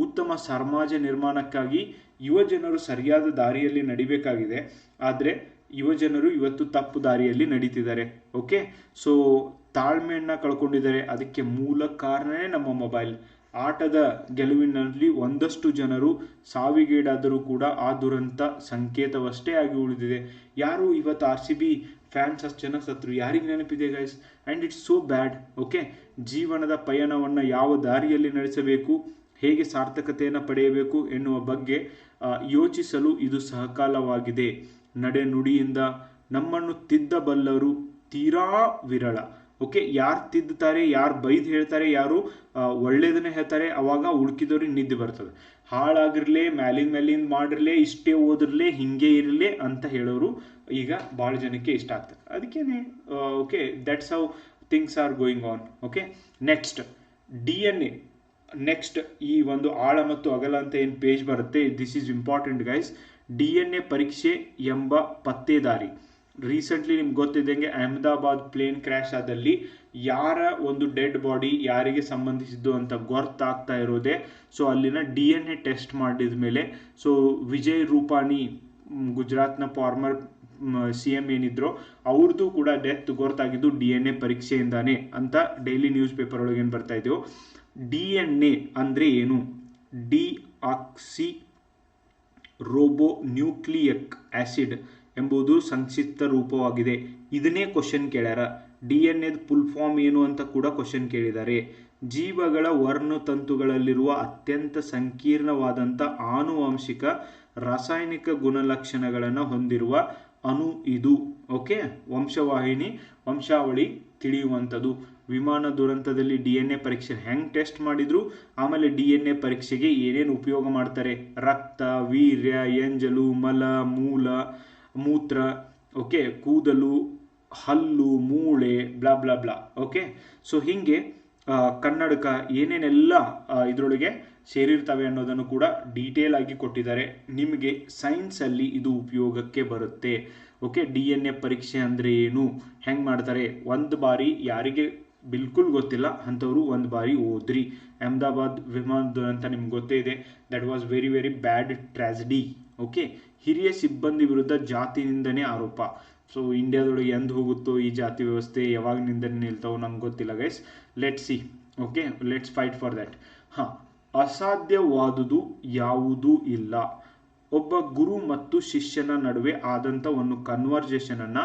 ಉತ್ತಮ ಸಮಾಜ ನಿರ್ಮಾಣಕ್ಕಾಗಿ ಯುವಜನರು ಸರಿಯಾದ ದಾರಿಯಲ್ಲಿ ನಡಿಬೇಕಾಗಿದೆ, ಆದರೆ ಯುವಜನರು ಇವತ್ತು ತಪ್ಪು ದಾರಿಯಲ್ಲಿ ನಡೀತಿದ್ದಾರೆ. Okay, so ತಾಳ್ಮೆಯನ್ನು ಕಳ್ಕೊಂಡಿದ್ದಾರೆ. ಅದಕ್ಕೆ ಮೂಲ ಕಾರಣವೇ ನಮ್ಮ ಮೊಬೈಲ್. ಆಟದ ಗೆಲುವಿನಲ್ಲಿ ಒಂದಷ್ಟು ಜನರು ಸಾವಿಗೀಡಾದರೂ ಕೂಡ ಆ ದುರಂತ ಸಂಕೇತವಷ್ಟೇ ಆಗಿ ಉಳಿದಿದೆ. ಯಾರು ಇವತ್ತು RCB ಫ್ಯಾನ್ಸ್ ಅಷ್ಟು ಜನ ಸತ್ರು, ಯಾರಿಗೆ ನೆನಪಿದೆ guys? And it's so bad. Okay, ಜೀವನದ ಪಯಣವನ್ನು ಯಾವ ದಾರಿಯಲ್ಲಿ ನಡೆಸಬೇಕು, ಹೇಗೆ ಸಾರ್ಥಕತೆಯನ್ನು ಪಡೆಯಬೇಕು ಎನ್ನುವ ಬಗ್ಗೆ ಯೋಚಿಸಲು ಇದು ಸಹಕಾಲವಾಗಿದೆ. ನಡೆನುಡಿಯಿಂದ ನಮ್ಮನ್ನು ತಿದ್ದಬಲ್ಲರು ತೀರಾ ವಿರಳ. ಓಕೆ, ಯಾರು ತಿದ್ದುತ್ತಾರೆ, ಯಾರು ಬೈದು ಹೇಳ್ತಾರೆ, ಯಾರು ಒಳ್ಳೇದನ್ನೇ ಹೇಳ್ತಾರೆ, ಅವಾಗ ಉಳ್ಕಿದವ್ರಿಗೆ ನಿದ್ದೆ ಬರ್ತದೆ. ಹಾಳಾಗಿರ್ಲೇ, ಮೇಲಿಂದ ಮಾಡಿರ್ಲೇ, ಇಷ್ಟೇ ಓದಿರ್ಲೇ, ಹಿಂಗೆ ಇರಲೇ ಅಂತ ಹೇಳೋರು ಈಗ ಭಾಳ ಜನಕ್ಕೆ ಇಷ್ಟ ಆಗ್ತದೆ. ಅದಕ್ಕೇನೆ okay, that's how things are going on. Okay, next DNA. Next ಈ ಒಂದು ಆಳ ಮತ್ತು ಅಗಲ ಅಂತ ಏನು ಪೇಜ್ ಬರುತ್ತೆ, this is important guys. DNA ಪರೀಕ್ಷೆ ಎಂಬ ಪತ್ತೇದಾರಿ. ರೀಸೆಂಟ್ಲಿ ನಿಮ್ಗೆ ಗೊತ್ತಿದ್ದಂಗೆ ಅಹಮದಾಬಾದ್ ಪ್ಲೇನ್ ಕ್ರ್ಯಾಶ್ ಆದಲ್ಲಿ ಯಾರ ಒಂದು ಡೆಡ್ ಬಾಡಿ ಯಾರಿಗೆ ಸಂಬಂಧಿಸಿದ್ದು ಅಂತ ಗೊತ್ತಾಗ್ತಾ ಇರೋದೆ. ಸೊ ಅಲ್ಲಿನ DNA ಟೆಸ್ಟ್ ಮಾಡಿದ ಮೇಲೆ, ಸೊ ವಿಜಯ್ ರೂಪಾನಿ, ಗುಜರಾತ್ನ ಫಾರ್ಮರ್ CM ಏನಿದ್ರು ಅವ್ರದ್ದು ಕೂಡ ಡೆತ್ ಗೊತ್ತಾಗಿದ್ದು DNA ಪರೀಕ್ಷೆಯಿಂದಾನೆ ಅಂತ ಡೈಲಿ ನ್ಯೂಸ್ ಪೇಪರ್ ಒಳಗೆ ಏನು ಬರ್ತಾ ಇದೆಯೋ. DNA ಅಂದ್ರೆ ಏನು? ಡಿಆಕ್ಸಿ ರೋಬೋ ನ್ಯೂಕ್ಲಿಯಿಕ್ ಆಸಿಡ್ ಎಂಬುದು ಸಂಕ್ಷಿಪ್ತ ರೂಪವಾಗಿದೆ. ಇದನ್ನೇ ಕ್ವಶನ್ ಕೇಳ್ಯಾರ. DNA ಫುಲ್ ಫಾರ್ಮ್ ಏನು ಅಂತ ಕೂಡ ಕ್ವಶನ್ ಕೇಳಿದ್ದಾರೆ. ಜೀವಗಳ ವರ್ಣತಂತುಗಳಲ್ಲಿರುವ ಅತ್ಯಂತ ಸಂಕೀರ್ಣವಾದಂಥ ಆನುವಂಶಿಕ ರಾಸಾಯನಿಕ ಗುಣಲಕ್ಷಣಗಳನ್ನು ಹೊಂದಿರುವ ಅಣು ಇದು. ಓಕೆ, ವಂಶಾವಳಿ ತಿಳಿಯುವಂಥದ್ದು. ವಿಮಾನ ದುರಂತದಲ್ಲಿ DNA ಪರೀಕ್ಷೆ ಹೆಂಗೆ ಟೆಸ್ಟ್ ಮಾಡಿದ್ರು, ಆಮೇಲೆ DNA ಪರೀಕ್ಷೆಗೆ ಏನೇನು ಉಪಯೋಗ ಮಾಡ್ತಾರೆ, ರಕ್ತ, ವೀರ್ಯ, ಎಂಜಲು, ಮಲ, ಮೂತ್ರ, ಓಕೆ, ಕೂದಲು, ಹಲ್ಲು, ಮೂಳೆ, blah blah blah. Okay, so ಹಿಂಗೆ ಕನ್ನಡಕ ಏನೇನೆಲ್ಲ ಇದರೊಳಗೆ ಸೇರಿರ್ತವೆ ಅನ್ನೋದನ್ನು ಕೂಡ ಡೀಟೇಲ್ ಆಗಿ ಕೊಟ್ಟಿದ್ದಾರೆ. ನಿಮಗೆ ಸೈನ್ಸಲ್ಲಿ ಇದು ಉಪಯೋಗಕ್ಕೆ ಬರುತ್ತೆ. ಓಕೆ, DNA ಪರೀಕ್ಷೆ ಅಂದರೆ ಏನು, ಹೆಂಗೆ ಮಾಡ್ತಾರೆ, ಒಂದು ಬಾರಿ ಯಾರಿಗೆ ಬಿಲ್ಕುಲ್ ಗೊತ್ತಿಲ್ಲ ಅಂಥವ್ರು ಒಂದು ಬಾರಿ ಓದ್ರಿ. ಅಹಮದಾಬಾದ್ ವಿಮಾನ ದುರಂತ ನಿಮ್ಗೆ ಗೊತ್ತೇ ಇದೆ. That was very very bad tragedy. Okay, ಹಿರಿಯ ಸಿಬ್ಬಂದಿ ವಿರುದ್ಧ ಜಾತಿ ನಿಂದನೆ ಆರೋಪ. ಸೊ ಇಂಡಿಯಾದೊಳಗೆ ಎಂದು ಹೋಗುತ್ತೋ ಈ ಜಾತಿ ವ್ಯವಸ್ಥೆ, ಯಾವಾಗ ನಿಂದನೆ ನಿಲ್ತಾವೋ ನಮ್ಗೆ ಗೊತ್ತಿಲ್ಲ guys. Let's see. Okay, let's fight for that. ಅಸಾಧ್ಯವಾದುದು ಯಾವುದೂ ಇಲ್ಲ. ಒಬ್ಬ ಗುರು ಮತ್ತು ಶಿಷ್ಯನ ನಡುವೆ ಆದಂಥ ಒಂದು ಕನ್ವರ್ಜೇಷನ್ ಅನ್ನ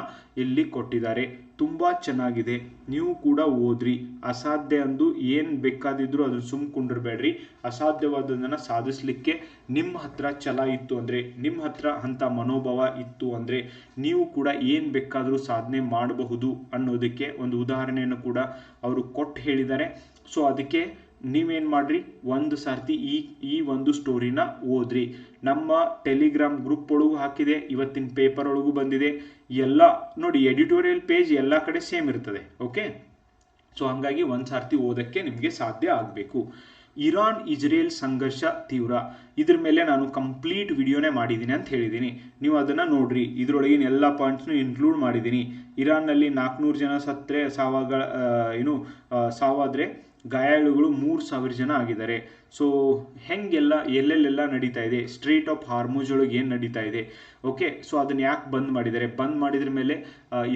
ಇಲ್ಲಿ ಕೊಟ್ಟಿದ್ದಾರೆ. ತುಂಬಾ ಚೆನ್ನಾಗಿದೆ, ನೀವು ಕೂಡ ಓದ್ರಿ. ಅಸಾಧ್ಯ ಅಂದು ಏನ್ ಬೇಕಾದಿದ್ರು ಅದ್ರ ಕುಂಡಿರ್ಬೇಡ್ರಿ. ಅಸಾಧ್ಯವಾದದನ್ನ ಸಾಧಿಸ್ಲಿಕ್ಕೆ ನಿಮ್ಮ ಹತ್ರ ಛಲ ಇತ್ತು ಅಂದ್ರೆ, ನಿಮ್ಮ ಹತ್ರ ಅಂತ ಮನೋಭಾವ ಇತ್ತು ಅಂದ್ರೆ ನೀವು ಕೂಡ ಏನ್ ಬೇಕಾದ್ರೂ ಸಾಧನೆ ಮಾಡಬಹುದು ಅನ್ನೋದಕ್ಕೆ ಒಂದು ಉದಾಹರಣೆಯನ್ನು ಕೂಡ ಅವರು ಕೊಟ್ಟು ಹೇಳಿದ್ದಾರೆ. ಸೊ ಅದಕ್ಕೆ ನೀವೇನು ಮಾಡ್ರಿ, ಒಂದು ಸರ್ತಿ ಈ ಒಂದು ಸ್ಟೋರಿನ ಓದ್ರಿ. ನಮ್ಮ ಟೆಲಿಗ್ರಾಮ್ ಗ್ರೂಪ್ ಒಳಗೂ ಹಾಕಿದೆ, ಇವತ್ತಿನ ಪೇಪರ್ ಒಳಗೂ ಬಂದಿದೆ. ಎಲ್ಲ ನೋಡಿ, ಎಡಿಟೋರಿಯಲ್ ಪೇಜ್ ಎಲ್ಲ ಕಡೆ ಸೇಮ್ ಇರ್ತದೆ. ಓಕೆ, ಸೊ ಹಂಗಾಗಿ ಒಂದು ಸರ್ತಿ ಓದಕ್ಕೆ ನಿಮಗೆ ಸಾಧ್ಯ ಆಗಬೇಕು. ಇರಾನ್ ಇಜ್ರೇಲ್ ಸಂಘರ್ಷ ತೀವ್ರ. ಇದ್ರ ಮೇಲೆ ನಾನು ಕಂಪ್ಲೀಟ್ ವಿಡಿಯೋನೇ ಮಾಡಿದ್ದೀನಿ ಅಂತ ಹೇಳಿದ್ದೀನಿ, ನೀವು ಅದನ್ನ ನೋಡ್ರಿ. ಇದ್ರೊಳಗಿನ ಎಲ್ಲ ಪಾಯಿಂಟ್ಸ್ನು ಇನ್ಕ್ಲೂಡ್ ಮಾಡಿದ್ದೀನಿ. ಇರಾನ್ನಲ್ಲಿ 400 ಜನ ಸತ್ತರೆ ಸಾವಾದ್ರೆ ಗಾಯಾಳುಗಳು 3000 ಜನ ಆಗಿದ್ದಾರೆ. ಸೊ ಹೆಂಗೆಲ್ಲ ಎಲ್ಲೆಲ್ಲೆಲ್ಲ ನಡೀತಾ ಇದೆ, ಸ್ಟ್ರೇಟ್ ಆಫ್ ಹಾರ್ಮುಜ್ ಒಳಗೆ ಏನು ನಡೀತಾ ಇದೆ. ಓಕೆ, ಸೊ ಅದನ್ನ ಯಾಕೆ ಬಂದ್ ಮಾಡಿದ್ದಾರೆ, ಬಂದ್ ಮಾಡಿದ್ರ ಮೇಲೆ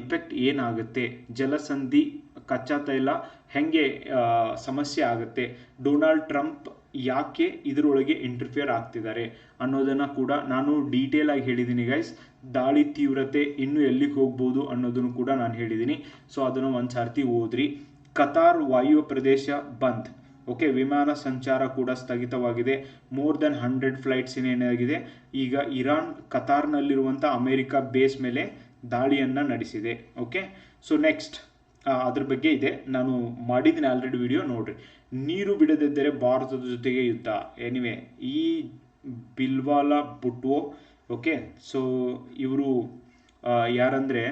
ಇಫೆಕ್ಟ್ ಏನಾಗುತ್ತೆ, ಜಲಸಂಧಿ, ಕಚ್ಚಾ ತೈಲ ಹೆಂಗೆ ಸಮಸ್ಯೆ ಆಗುತ್ತೆ, ಡೊನಾಲ್ಡ್ ಟ್ರಂಪ್ ಯಾಕೆ ಇದರೊಳಗೆ ಇಂಟರ್ಫಿಯರ್ ಆಗ್ತಿದ್ದಾರೆ ಅನ್ನೋದನ್ನ ಕೂಡ ನಾನು ಡೀಟೇಲ್ ಆಗಿ ಹೇಳಿದ್ದೀನಿ ಗೈಸ್. ದಾಳಿ ತೀವ್ರತೆ ಇನ್ನೂ ಎಲ್ಲಿಗೆ ಹೋಗ್ಬೋದು ಅನ್ನೋದನ್ನು ಕೂಡ ನಾನು ಹೇಳಿದ್ದೀನಿ. ಸೊ ಅದನ್ನು ಒಂದು ಸರ್ತಿ ಓದ್ರಿ. ಕತಾರ್ ವಾಯು ಪ್ರದೇಶ ಬಂದ್. ಓಕೆ, ವಿಮಾನ ಸಂಚಾರ ಕೂಡ ಸ್ಥಗಿತವಾಗಿದೆ. ಮೋರ್ ದೆನ್ 100 ಫ್ಲೈಟ್ಸ್ ಏನಾಗಿದೆ. ಈಗ ಇರಾನ್ ಕತಾರ್ನಲ್ಲಿರುವಂಥ ಅಮೆರಿಕ ಬೇಸ್ ಮೇಲೆ ದಾಳಿಯನ್ನು ನಡೆಸಿದೆ. ಓಕೆ, ಸೊ ನೆಕ್ಸ್ಟ್ ಅದ್ರ ಬಗ್ಗೆ ಇದೆ, ನಾನು ಮಾಡಿದ್ದೀನಿ ಆಲ್ರೆಡಿ ವಿಡಿಯೋ, ನೋಡ್ರಿ. ನೀರು ಬಿಡದಿದ್ದರೆ ಭಾರತದ ಜೊತೆಗೆ ಯುದ್ಧ. ಎನಿವೆ, ಈ ಬಿಲ್ವಾಲಾ ಭುಟ್ಟೋ, ಓಕೆ, ಸೊ ಇವರು ಯಾರಂದ್ರೆ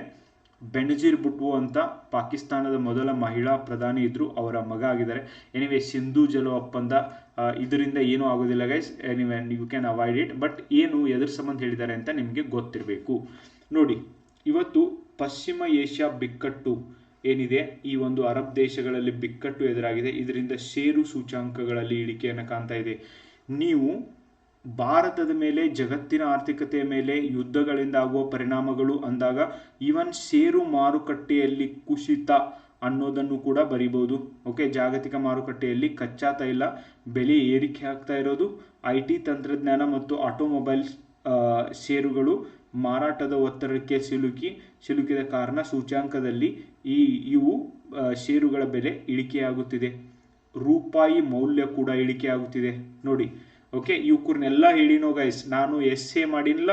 ಬೆನಜೀರ್ ಭುಟ್ಟೋ ಅಂತ ಪಾಕಿಸ್ತಾನದ ಮೊದಲ ಮಹಿಳಾ ಪ್ರಧಾನಿ ಇದ್ರು, ಅವರ ಮಗ ಆಗಿದ್ದಾರೆ. ಎನಿವೆ, ಸಿಂಧೂ ಜಲ ಒಪ್ಪಂದ ಇದರಿಂದ ಏನೂ ಆಗೋದಿಲ್ಲ guys. Anyway, you can avoid it. But ಏನು ಎದ್ರ ಸಂಬಂಧ ಹೇಳಿದ್ದಾರೆ ಅಂತ ನಿಮಗೆ ಗೊತ್ತಿರಬೇಕು. ನೋಡಿ, ಇವತ್ತು ಪಶ್ಚಿಮ ಏಷ್ಯಾ ಬಿಕ್ಕಟ್ಟು ಏನಿದೆ, ಈ ಒಂದು ಅರಬ್ ದೇಶಗಳಲ್ಲಿ ಬಿಕ್ಕಟ್ಟು ಎದುರಾಗಿದೆ. ಇದರಿಂದ ಷೇರು ಸೂಚ್ಯಂಕಗಳಲ್ಲಿ ಇಳಿಕೆಯನ್ನು ಕಾಣ್ತಾ ಇದೆ. ನೀವು ಭಾರತದ ಮೇಲೆ, ಜಗತ್ತಿನ ಆರ್ಥಿಕತೆಯ ಮೇಲೆ ಯುದ್ಧಗಳಿಂದ ಆಗುವ ಪರಿಣಾಮಗಳು ಅಂದಾಗ ಈವನ್ ಷೇರು ಮಾರುಕಟ್ಟೆಯಲ್ಲಿ ಕುಸಿತ ಅನ್ನೋದನ್ನು ಕೂಡ ಬರಿಬಹುದು. ಓಕೆ, ಜಾಗತಿಕ ಮಾರುಕಟ್ಟೆಯಲ್ಲಿ ಕಚ್ಚಾ ತೈಲ ಬೆಲೆ ಏರಿಕೆ ಆಗ್ತಾ ಇರೋದು, IT ತಂತ್ರಜ್ಞಾನ ಮತ್ತು ಆಟೋಮೊಬೈಲ್ ಷೇರುಗಳು ಮಾರಾಟದ ಒತ್ತಡಕ್ಕೆ ಸಿಲುಕಿದ ಕಾರಣ ಸೂಚ್ಯಾಂಕದಲ್ಲಿ ಇವು ಷೇರುಗಳ ಬೆಲೆ ಇಳಿಕೆಯಾಗುತ್ತಿದೆ. ರೂಪಾಯಿ ಮೌಲ್ಯ ಕೂಡ ಇಳಿಕೆಯಾಗುತ್ತಿದೆ. ನೋಡಿ, ಓಕೆ, ಇವ್ಕೂರ್ನೆಲ್ಲ ಹೇಳಿನೋ ಗೈಸ್, ನಾನು ಎಸ್ಸೇ ಮಾಡಿಲ್ಲ,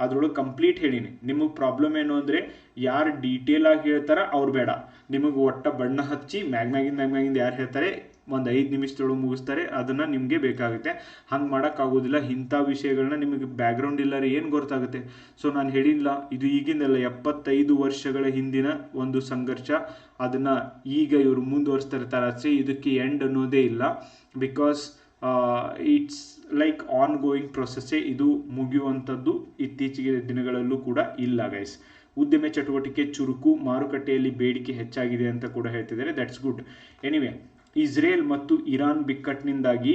ಅದ್ರೊಳಗೆ ಕಂಪ್ಲೀಟ್ ಹೇಳಿನಿ. ನಿಮಗೆ ಪ್ರಾಬ್ಲಮ್ ಏನು ಅಂದರೆ, ಯಾರು ಡೀಟೇಲ್ ಆಗಿ ಹೇಳ್ತಾರ ಅವ್ರು ಬೇಡ, ನಿಮಗೆ ಒಟ್ಟ ಬಣ್ಣ ಹಚ್ಚಿ ಮ್ಯಾಗ್ಮ್ಯಾಗಿಂದ ಯಾರು ಹೇಳ್ತಾರೆ ಒಂದು 5 ನಿಮಿಷದೊಳಗೆ ಮುಗಿಸ್ತಾರೆ, ಅದನ್ನು ನಿಮಗೆ ಬೇಕಾಗುತ್ತೆ. ಹಂಗೆ ಮಾಡೋಕ್ಕಾಗೋದಿಲ್ಲ. ಇಂಥ ವಿಷಯಗಳನ್ನ ನಿಮಗೆ ಬ್ಯಾಕ್ಗ್ರೌಂಡ್ ಇಲ್ಲರೆ ಏನು ಗೊತ್ತಾಗುತ್ತೆ. ಸೊ ನಾನು ಹೇಳಿಲ್ಲ, ಇದು ಈಗಿಂದಲ್ಲ, 75 ವರ್ಷಗಳ ಹಿಂದಿನ ಒಂದು ಸಂಘರ್ಷ. ಅದನ್ನು ಈಗ ಇವರು ಮುಂದುವರಿಸ್ತಾ ಇರ್ತಾರೆ ಅಷ್ಟೇ. ಇದಕ್ಕೆ ಎಂಡ್ ಅನ್ನೋದೇ ಇಲ್ಲ. Because it's like ongoing ಪ್ರೊಸೆಸ್ಸೇ, ಇದು ಮುಗಿಯುವಂಥದ್ದು ಇತ್ತೀಚೆಗೆ ದಿನಗಳಲ್ಲೂ ಕೂಡ ಇಲ್ಲ ಗೈಸ್. ಉದ್ಯಮ ಚಟುವಟಿಕೆ ಚುರುಕು, ಮಾರುಕಟ್ಟೆಯಲ್ಲಿ ಬೇಡಿಕೆ ಹೆಚ್ಚಾಗಿದೆ ಅಂತ ಕೂಡ ಹೇಳ್ತಿದ್ದಾರೆ. That's good. ಎನಿವೆ, ಇಸ್ರೇಲ್ ಮತ್ತು ಇರಾನ್ ಬಿಕ್ಕಟ್ಟಿನಿಂದಾಗಿ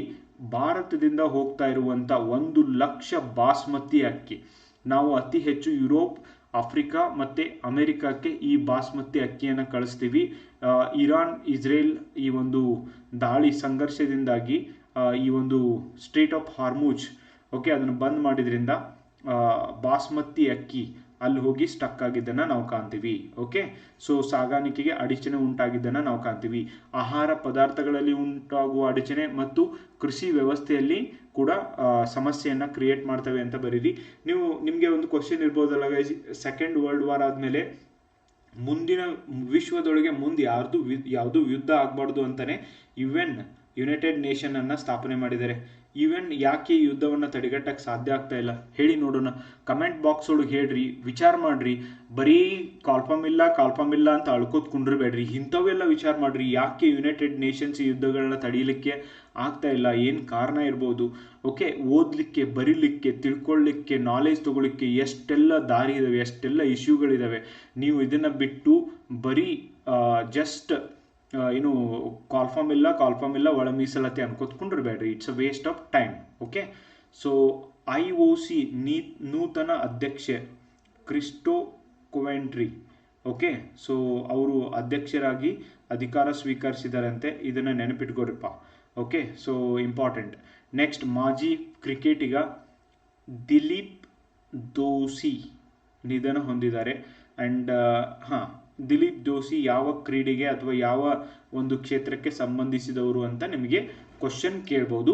ಭಾರತದಿಂದ ಹೋಗ್ತಾ ಇರುವಂಥ 1 ಲಕ್ಷ ಬಾಸ್ಮತಿ ಅಕ್ಕಿ ನಾವು ಅತಿ ಹೆಚ್ಚು ಯುರೋಪ್ ಆಫ್ರಿಕಾ ಮತ್ತು ಅಮೆರಿಕಕ್ಕೆ ಈ ಬಾಸ್ಮತಿ ಅಕ್ಕಿಯನ್ನು ಕಳಿಸ್ತೀವಿ. ಇರಾನ್ ಇಸ್ರೇಲ್ ಈ ಒಂದು ದಾಳಿ ಸಂಘರ್ಷದಿಂದಾಗಿ ಈ ಒಂದು ಸ್ಟ್ರೇಟ್ ಆಫ್ ಹಾರ್ಮುಜ್ ಓಕೆ ಅದನ್ನು ಬಂದ್ ಮಾಡಿದ್ರಿಂದ ಬಾಸ್ಮತಿ ಅಕ್ಕಿ ಅಲ್ಲಿ ಹೋಗಿ ಸ್ಟಕ್ ಆಗಿದ್ದನ್ನು ನಾವು ಕಾಣ್ತೀವಿ. ಓಕೆ, ಸೊ ಸಾಗಾಣಿಕೆಗೆ ಅಡಚಣೆ ಉಂಟಾಗಿದ್ದನ್ನು ನಾವು ಕಾಣ್ತೀವಿ. ಆಹಾರ ಪದಾರ್ಥಗಳಲ್ಲಿ ಉಂಟಾಗುವ ಅಡಚಣೆ ಮತ್ತು ಕೃಷಿ ವ್ಯವಸ್ಥೆಯಲ್ಲಿ ಕೂಡ ಸಮಸ್ಯೆಯನ್ನು ಕ್ರಿಯೇಟ್ ಮಾಡ್ತವೆ ಅಂತ ಬರೀರಿ. ನಿಮಗೆ ಒಂದು ಕ್ವಶನ್ ಇರ್ಬೋದಲ್ಲ ಗೈಸ್, ಸೆಕೆಂಡ್ ವರ್ಲ್ಡ್ ವಾರ್ ಆದಮೇಲೆ ಮುಂದಿನ ವಿಶ್ವದೊಳಗೆ ಮುಂದೆ ಯಾವುದು ಯುದ್ಧ ಆಗಬಾರ್ದು ಅಂತಾನೆ ಯುನೈಟೆಡ್ ನೇಷನ್ ಅನ್ನ ಸ್ಥಾಪನೆ ಮಾಡಿದ್ದಾರೆ. ಯಾಕೆ ಈ ಯುದ್ಧವನ್ನು ತಡೆಗಟ್ಟಕ್ಕೆ ಸಾಧ್ಯ ಆಗ್ತಾ ಇಲ್ಲ ಹೇಳಿ ನೋಡೋಣ. ಕಮೆಂಟ್ ಬಾಕ್ಸ್ ಒಳಗೆ ಹೇಳ್ರಿ, ವಿಚಾರ ಮಾಡ್ರಿ. ಬರೀ ಕಾಲ್ಫಾರ್ಮ್ ಇಲ್ಲ ಅಂತ ಅಳ್ಕೋತ್ ಕುಂಡ್ರಬೇಡ್ರಿ. ಇಂಥವೆಲ್ಲ ವಿಚಾರ ಮಾಡ್ರಿ. ಯಾಕೆ ಯುನೈಟೆಡ್ ನೇಷನ್ಸ್ ಈ ಯುದ್ಧಗಳನ್ನ ತಡೀಲಿಕ್ಕೆ ಆಗ್ತಾ ಇಲ್ಲ, ಏನು ಕಾರಣ ಇರ್ಬೋದು. ಓಕೆ, ಓದಲಿಕ್ಕೆ, ಬರೀಲಿಕ್ಕೆ, ತಿಳ್ಕೊಳ್ಳಿಕ್ಕೆ, ನಾಲೆಜ್ ತಗೊಳ್ಳಿಕ್ಕೆ ಎಷ್ಟೆಲ್ಲ ದಾರಿ ಇದಾವೆ, ಎಷ್ಟೆಲ್ಲ ಇಶ್ಯೂಗಳಿದಾವೆ. ನೀವು ಇದನ್ನ ಬಿಟ್ಟು ಬರೀ ಜಸ್ಟ್ ಏನು ಕಾಲ್ಫಾರ್ಮ್ ಇಲ್ಲ ಒಳ ಮೀಸಲಾತಿ ಅನ್ಕೋತ್ಕೊಂಡಿರ್ಬೇಡ್ರಿ. It's a waste of time. Okay, so IOC ನೂತನ ಅಧ್ಯಕ್ಷೆ ಕ್ರಿಸ್ಟೋ ಕೊವೆಂಟ್ರಿ, ಓಕೆ, ಸೊ ಅವರು ಅಧ್ಯಕ್ಷರಾಗಿ ಅಧಿಕಾರ ಸ್ವೀಕರಿಸಿದಾರಂತೆ. ಇದನ್ನ ನೆನಪಿಟ್ಕೋರಿಪ್ಪ. Okay, so important. ನೆಕ್ಸ್ಟ್, ಮಾಜಿ ಕ್ರಿಕೆಟಿಗ ದಿಲೀಪ್ ದೋಸಿ ನಿಧನ ಹೊಂದಿದ್ದಾರೆ. ಆ್ಯಂಡ್ ದಿಲೀಪ್ ದೋಸಿ ಯಾವ ಕ್ರೀಡೆಗೆ ಅಥವಾ ಯಾವ ಒಂದು ಕ್ಷೇತ್ರಕ್ಕೆ ಸಂಬಂಧಿಸಿದವರು ಅಂತ ನಿಮಗೆ ಕ್ವಶನ್ ಕೇಳ್ಬೋದು.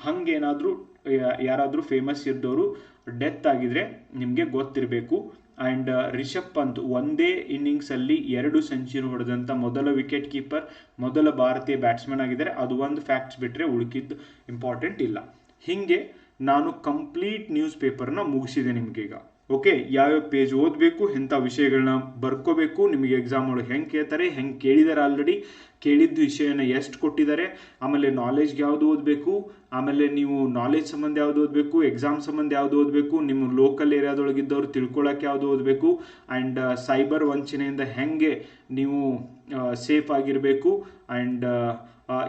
ಹಂಗೇನಾದರೂ ಯಾರಾದರೂ ಫೇಮಸ್ ಇದ್ದವರು ಡೆತ್ ಆಗಿದ್ರೆ ನಿಮಗೆ ಗೊತ್ತಿರಬೇಕು. ಆ್ಯಂಡ್ ರಿಷಬ್ ಪಂತ್ ಒಂದೇ ಇನ್ನಿಂಗ್ಸಲ್ಲಿ 2 ಸೆಂಚುರಿ ಹೊಡೆದಂಥ ಮೊದಲ ವಿಕೆಟ್ ಕೀಪರ್, ಮೊದಲ ಭಾರತೀಯ ಬ್ಯಾಟ್ಸ್ಮನ್ ಆಗಿದ್ದಾರೆ. ಅದು ಒಂದು ಫ್ಯಾಕ್ಟ್ಸ್ ಬಿಟ್ಟರೆ ಉಳುಕಿದ್ದು ಇಂಪಾರ್ಟೆಂಟ್ ಇಲ್ಲ. ಹೀಗೆ ನಾನು ಕಂಪ್ಲೀಟ್ ನ್ಯೂಸ್ ಪೇಪರ್ನ ಮುಗಿಸಿದೆ ನಿಮಗೀಗ. ಓಕೆ, ಯಾವ್ಯಾವ ಪೇಜ್ ಓದಬೇಕು, ಎಂಥ ವಿಷಯಗಳನ್ನ ಬರ್ಕೋಬೇಕು, ನಿಮಗೆ ಎಕ್ಸಾಮ್ ಒಳಗೆ ಹೆಂಗೆ ಕೇಳ್ತಾರೆ, ಹೆಂಗೆ ಕೇಳಿದ್ದಾರೆ, ಆಲ್ರೆಡಿ ಕೇಳಿದ್ದು ವಿಷಯನ ಎಷ್ಟು ಕೊಟ್ಟಿದ್ದಾರೆ, ಆಮೇಲೆ ನಾಲೆಜ್ಗೆ ಯಾವುದು ಓದಬೇಕು, ಆಮೇಲೆ ನೀವು ನಾಲೆಜ್ ಸಂಬಂಧ ಯಾವುದು ಓದಬೇಕು, ಎಕ್ಸಾಮ್ ಸಂಬಂಧ ಯಾವುದು ಓದಬೇಕು, ನಿಮ್ಮ ಲೋಕಲ್ ಏರಿಯಾದೊಳಗಿದ್ದವ್ರು ತಿಳ್ಕೊಳ್ಳೋಕೆ ಯಾವುದು ಓದಬೇಕು, ಆ್ಯಂಡ್ ಸೈಬರ್ ವಂಚನೆಯಿಂದ ಹೆಂಗೆ ನೀವು ಸೇಫ್ ಆಗಿರಬೇಕು, ಆ್ಯಂಡ್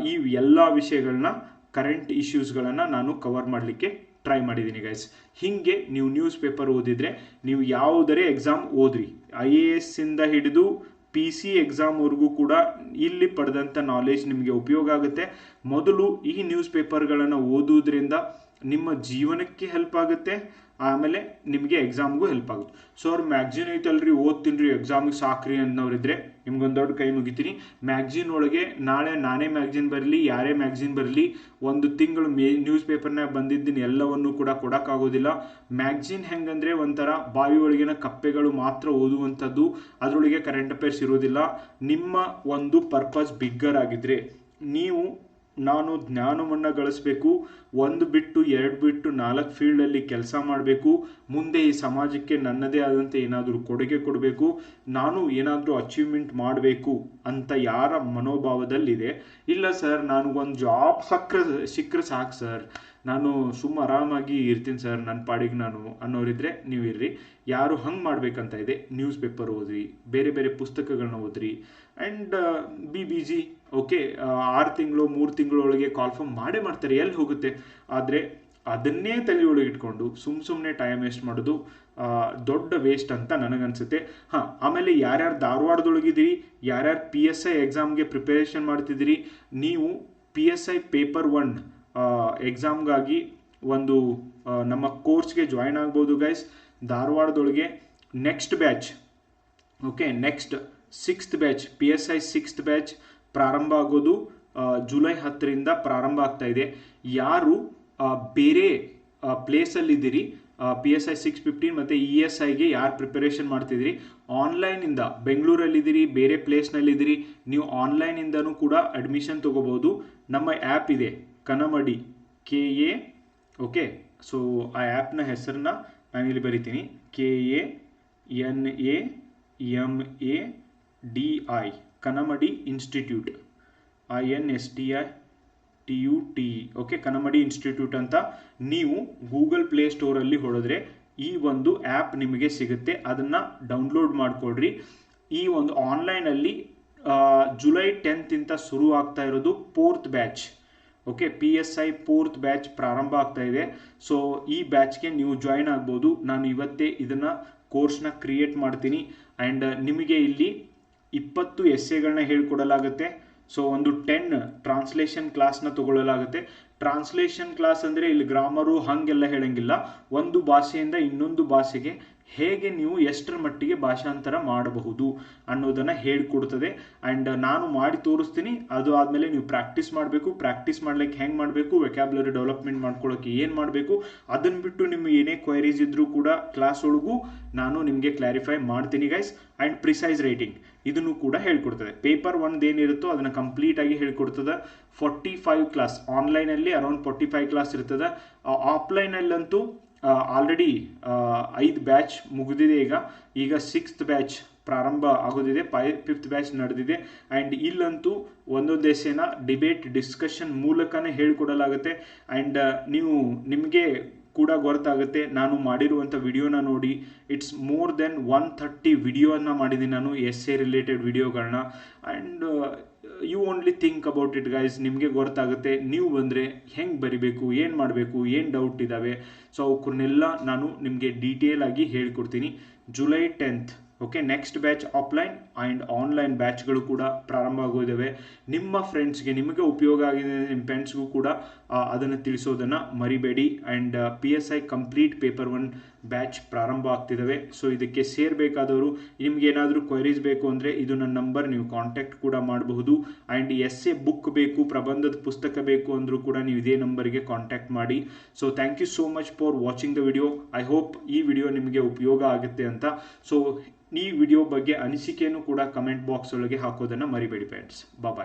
ಈ ಎಲ್ಲ ವಿಷಯಗಳನ್ನ ಕರೆಂಟ್ ಇಶ್ಯೂಸ್ಗಳನ್ನು ನಾನು ಕವರ್ ಮಾಡಲಿಕ್ಕೆ ಟ್ರೈ ಮಾಡಿದ್ದೀನಿ ಗೈಸ್. ಹೀಗೆ ನೀವು ನ್ಯೂಸ್ ಪೇಪರ್ ಓದಿದರೆ ನೀವು ಯಾವುದರೇ ಎಕ್ಸಾಮ್ ಓದ್ರಿ, IAS ಇಂದ ಹಿಡಿದು PC ಎಕ್ಸಾಮ್ವರೆಗೂ ಕೂಡ ಇಲ್ಲಿ ಪಡೆದಂಥ ನಾಲೆಜ್ ನಿಮಗೆ ಉಪಯೋಗ ಆಗುತ್ತೆ. ಮೊದಲು ಈ ನ್ಯೂಸ್ ಪೇಪರ್ಗಳನ್ನು ಓದುವುದರಿಂದ ನಿಮ್ಮ ಜೀವನಕ್ಕೆ ಹೆಲ್ಪ್ ಆಗುತ್ತೆ, ಆಮೇಲೆ ನಿಮಗೆ ಎಕ್ಸಾಮ್ಗೂ ಹೆಲ್ಪ್ ಆಗುತ್ತೆ. ಸೊ ಅವ್ರು ಮ್ಯಾಗ್ಝಿನ್ ಐತಲ್ರಿ ಓದ್ತೀನಿ ಎಕ್ಸಾಮಿಗೆ ಸಾಕ್ರಿ ಅನ್ನೋರಿದ್ರೆ ನಿಮ್ಗೊಂದು ದೊಡ್ಡ ಕೈ ಮುಗಿತೀನಿ. ಮ್ಯಾಗ್ಝಿನ್ ಒಳಗೆ ನಾಳೆ ನಾನೇ ಮ್ಯಾಗ್ಝಿನ್ ಬರಲಿ, ಯಾರೇ ಮ್ಯಾಗ್ಝಿನ್ ಬರಲಿ, ಒಂದು ತಿಂಗಳು ನ್ಯೂಸ್ ಪೇಪರ್ನಾಗ ಬಂದಿದ್ದೀನಿ ಎಲ್ಲವನ್ನೂ ಕೂಡ ಕೊಡೋಕ್ಕಾಗೋದಿಲ್ಲ. ಮ್ಯಾಗ್ಝಿನ್ ಹೆಂಗಂದ್ರೆ ಒಂಥರ ಬಾವಿ ಒಳಗಿನ ಕಪ್ಪೆಗಳು ಮಾತ್ರ ಓದುವಂಥದ್ದು, ಅದರೊಳಗೆ ಕರೆಂಟ್ ಅಫೇರ್ಸ್ ಇರೋದಿಲ್ಲ. ನಿಮ್ಮ ಒಂದು ಪರ್ಪಸ್ ಬಿಗ್ಗರ್ ಆಗಿದ್ರೆ ನಾನು ಜ್ಞಾನವನ್ನು ಗಳಿಸ್ಬೇಕು, 1 ಬಿಟ್ಟು 2 ಬಿಟ್ಟು 4 ಫೀಲ್ಡಲ್ಲಿ ಕೆಲಸ ಮಾಡಬೇಕು, ಮುಂದೆ ಈ ಸಮಾಜಕ್ಕೆ ನನ್ನದೇ ಆದಂತೆ ಏನಾದರೂ ಕೊಡುಗೆ ಕೊಡಬೇಕು, ನಾನು ಏನಾದರೂ ಅಚೀವ್ಮೆಂಟ್ ಮಾಡಬೇಕು ಅಂತ ಯಾರ ಮನೋಭಾವದಲ್ಲಿದೆ, ಇಲ್ಲ ಸರ್ ನನಗೊಂದು ಜಾಬ್ ಸಿಕ್ಕರೆ ಸಾಕು ಸರ್, ನಾನು ಆರಾಮಾಗಿ ಇರ್ತೀನಿ ಸರ್ ನನ್ನ ಪಾಡಿಗೆ ನಾನು ಅನ್ನೋರಿದ್ರೆ ನೀವು ಇರ್ರಿ. ಯಾರು ಹಂಗೆ ಮಾಡ್ಬೇಕಂತ ಇದೆ ನ್ಯೂಸ್ ಪೇಪರ್ ಓದ್ರಿ, ಬೇರೆ ಬೇರೆ ಪುಸ್ತಕಗಳನ್ನ ಓದ್ರಿ, ಆ್ಯಂಡ್ ಬಿಜಿ. ಓಕೆ, 6 ತಿಂಗಳು 3 ತಿಂಗಳೊಳಗೆ ಕಾಲ್ಫಾರ್ಮ್ ಮಾಡ್ತಾರೆ, ಎಲ್ಲಿ ಹೋಗುತ್ತೆ. ಆದರೆ ಅದನ್ನೇ ತಲೆ ಒಳಗೆ ಇಟ್ಕೊಂಡು ಸುಮ್ಮನೆ ಟೈಮ್ ವೇಸ್ಟ್ ಮಾಡೋದು ದೊಡ್ಡ ವೇಸ್ಟ್ ಅಂತ ನನಗನ್ಸುತ್ತೆ. ಆಮೇಲೆ ಯಾರ್ಯಾರು ಧಾರವಾಡದೊಳಗಿದ್ದೀರಿ, ಯಾರ್ಯಾರು PSI ಎಕ್ಸಾಮ್ಗೆ ಪ್ರಿಪರೇಷನ್ ಮಾಡ್ತಿದ್ದೀರಿ, ನೀವು PSI ಪೇಪರ್ 1 ಎಕ್ಸಾಮ್ಗಾಗಿ ಒಂದು ನಮ್ಮ ಕೋರ್ಸ್ಗೆ ಜಾಯ್ನ್ ಆಗ್ಬೋದು ಗೈಸ್. ಧಾರವಾಡದೊಳಗೆ next batch, okay, next 6th batch, PSI 6th batch ಪ್ರಾರಂಭ ಆಗೋದು ಜುಲೈ 10ರಿಂದ ಪ್ರಾರಂಭ ಆಗ್ತಾ ಇದೆ. ಯಾರು ಬೇರೆ ಪ್ಲೇಸಲ್ಲಿದ್ದೀರಿ, PSI 615 ಮತ್ತು ESIಗೆ ಯಾರು ಪ್ರಿಪರೇಷನ್ ಮಾಡ್ತಿದ್ದೀರಿ, ಆನ್ಲೈನಿಂದ ಬೆಂಗಳೂರಲ್ಲಿದ್ದೀರಿ, ಬೇರೆ ಪ್ಲೇಸ್ನಲ್ಲಿದ್ದೀರಿ, ನೀವು ಆನ್ಲೈನಿಂದನೂ ಕೂಡ ಅಡ್ಮಿಷನ್ ತೊಗೋಬೋದು. ನಮ್ಮ ಆ್ಯಪ್ ಇದೆ ಕನಮಡಿ KA. ಓಕೆ, ಸೊ ಆ ಆ್ಯಪ್ನ ಹೆಸರನ್ನ ನಾನಿಲ್ಲಿ ಬರಿತೀನಿ, KANAMADI Kanamadi institute, INSTITUT. Okay, Kanamadi institute ಅಂತ ನೀವು ಗೂಗಲ್ ಪ್ಲೇ ಸ್ಟೋರಲ್ಲಿ ಹೊಡೆದ್ರೆ ಈ ಒಂದು ಆ್ಯಪ್ ನಿಮಗೆ ಸಿಗುತ್ತೆ. ಅದನ್ನು ಡೌನ್ಲೋಡ್ ಮಾಡಿಕೊಡ್ರಿ. ಈ ಒಂದು ಆನ್ಲೈನಲ್ಲಿ ಜುಲೈ 10th ಶುರು ಆಗ್ತಾ ಇರೋದು 4th batch. Okay, PSI 4th batch ಪ್ರಾರಂಭ ಆಗ್ತಾ ಇದೆ. ಸೊ ಈ ಬ್ಯಾಚ್ಗೆ ನೀವು ಜಾಯಿನ್ ಆಗ್ಬೋದು. ನಾನು ಇವತ್ತೇ ಇದನ್ನು ಕೋರ್ಸ್ನ ಕ್ರಿಯೇಟ್ ಮಾಡ್ತೀನಿ. ಆ್ಯಂಡ್ ನಿಮಗೆ ಇಲ್ಲಿ 20 ಎಸ್ಸೆಗಳನ್ನ ಹೇಳ್ಕೊಡಲಾಗುತ್ತೆ. ಸೊ ಒಂದು 10 ಟ್ರಾನ್ಸ್ಲೇಷನ್ ಕ್ಲಾಸ್ನ ತಗೊಳ್ಳಲಾಗುತ್ತೆ. ಟ್ರಾನ್ಸ್ಲೇಷನ್ ಕ್ಲಾಸ್ ಅಂದರೆ ಇಲ್ಲಿ ಗ್ರಾಮರು ಹಾಗೆಲ್ಲ ಹೇಳಂಗಿಲ್ಲ. ಒಂದು ಭಾಷೆಯಿಂದ ಇನ್ನೊಂದು ಭಾಷೆಗೆ ಹೇಗೆ ನೀವು ಎಷ್ಟರ ಮಟ್ಟಿಗೆ ಭಾಷಾಂತರ ಮಾಡಬಹುದು ಅನ್ನೋದನ್ನು ಹೇಳಿಕೊಡ್ತದೆ. ಆ್ಯಂಡ್ ನಾನು ಮಾಡಿ ತೋರಿಸ್ತೀನಿ. ಅದು ಆದಮೇಲೆ ನೀವು ಪ್ರಾಕ್ಟೀಸ್ ಮಾಡಬೇಕು. ಪ್ರಾಕ್ಟೀಸ್ ಮಾಡ್ಲಿಕ್ಕೆ ಹೆಂಗೆ ಮಾಡಬೇಕು, ವೆಕ್ಯಾಬ್ಲರಿ ಡೆವಲಪ್ಮೆಂಟ್ ಮಾಡ್ಕೊಳ್ಳೋಕೆ ಏನು ಮಾಡಬೇಕು, ಅದನ್ನು ಬಿಟ್ಟು ನಿಮ್ಗೆ ಏನೇ ಕ್ವೈರೀಸ್ ಇದ್ದರೂ ಕೂಡ ಕ್ಲಾಸ್ ಒಳಗೂ ನಾನು ನಿಮಗೆ ಕ್ಲಾರಿಫೈ ಮಾಡ್ತೀನಿ ಗೈಸ್. ಆ್ಯಂಡ್ ಪ್ರಿಸೈಸ್ ರೈಟಿಂಗ್ ಇದನ್ನು ಕೂಡ ಹೇಳ್ಕೊಡ್ತದೆ. ಪೇಪರ್ 1 ಏನಿರುತ್ತೋ ಅದನ್ನು ಕಂಪ್ಲೀಟಾಗಿ ಹೇಳ್ಕೊಡ್ತದೆ. 45 ಕ್ಲಾಸ್ ಆನ್ಲೈನಲ್ಲಿ ಅರೌಂಡ್ 45 ಕ್ಲಾಸ್ ಇರ್ತದೆ. ಆಫ್ಲೈನಲ್ಲಂತೂ ಆಲ್ರೆಡಿ 5 ಬ್ಯಾಚ್ ಮುಗಿದಿದೆ. ಈಗ 6th ಬ್ಯಾಚ್ ಪ್ರಾರಂಭ ಆಗೋದಿದೆ. 5th ಬ್ಯಾಚ್ ನಡೆದಿದೆ. ಆ್ಯಂಡ್ ಇಲ್ಲಂತೂ ಒಂದೊಂದು ಎಸ್ಸೆನ ಡಿಬೇಟ್ ಡಿಸ್ಕಷನ್ ಮೂಲಕನೇ ಹೇಳ್ಕೊಡಲಾಗುತ್ತೆ. ಆ್ಯಂಡ್ ನಿಮಗೆ ಕೂಡ ಗೊತ್ತಾಗುತ್ತೆ, ನಾನು ಮಾಡಿರುವಂಥ ವಿಡಿಯೋನ ನೋಡಿ, ಇಟ್ಸ್ ಮೋರ್ ದೆನ್ 130 ವಿಡಿಯೋನ ಮಾಡಿದ್ದೀನಿ ನಾನು, ಎಸ್ಸೆ ರಿಲೇಟೆಡ್ ವಿಡಿಯೋಗಳನ್ನ. And you only think about it guys. ನಿಮಗೆ ಗೊತ್ತಾಗುತ್ತೆ, ನೀವು ಬಂದರೆ ಹೆಂಗೆ ಬರಿಬೇಕು, ಏನು ಮಾಡಬೇಕು, ಏನು ಡೌಟ್ ಇದ್ದಾವೆ. ಸೊ ಅವಕ್ಕನ್ನೆಲ್ಲ ನಾನು ನಿಮಗೆ ಡೀಟೇಲ್ ಆಗಿ ಹೇಳ್ಕೊಡ್ತೀನಿ. July 10th okay, next batch offline and online ಬ್ಯಾಚ್ಗಳು ಕೂಡ ಪ್ರಾರಂಭ ಆಗೋದಿವೆ. ನಿಮ್ಮ ಫ್ರೆಂಡ್ಸ್ಗೆ ನಿಮಗೆ ಉಪಯೋಗ ಆಗಿದೆ, ನಿಮ್ಮ ಫ್ರೆಂಡ್ಸ್ಗೂ ಕೂಡ ಅದನ್ನು ತಿಳಿಸೋದನ್ನು ಮರಿಬೇಡಿ. And PSI complete paper 1 batch ಪ್ರಾರಂಭ ಆಗ್ತಿದ್ದಾವೆ. ಸೊ ಇದಕ್ಕೆ ಸೇರಬೇಕಾದವರು, ನಿಮ್ಗೆ ಏನಾದರೂ ಕ್ವೈರೀಸ್ ಬೇಕು ಅಂದರೆ ಇದು ನನ್ನ ನಂಬರ್, ನೀವು ಕಾಂಟ್ಯಾಕ್ಟ್ ಕೂಡ ಮಾಡಬಹುದು. ಆ್ಯಂಡ್ ಎಸ್ಸೆ ಬುಕ್ ಬೇಕು, ಪ್ರಬಂಧದ ಪುಸ್ತಕ ಬೇಕು ಅಂದರೂ ಕೂಡ ನೀವು ಇದೇ ನಂಬರ್ಗೆ ಕಾಂಟ್ಯಾಕ್ಟ್ ಮಾಡಿ. So thank you so much for watching the video. I hope ಈ ವಿಡಿಯೋ ನಿಮಗೆ ಉಪಯೋಗ ಆಗುತ್ತೆ ಅಂತ. ಸೊ ಈ ವಿಡಿಯೋ ಬಗ್ಗೆ ಅನಿಸಿಕೆಯನ್ನು ಕೂಡ ಕಮೆಂಟ್ ಬಾಕ್ಸ್ ಒಳಗೆ ಹಾಕೋದನ್ನು ಮರಿಬೇಡಿ ಫ್ರೆಂಡ್ಸ್. ಬಾಯ್.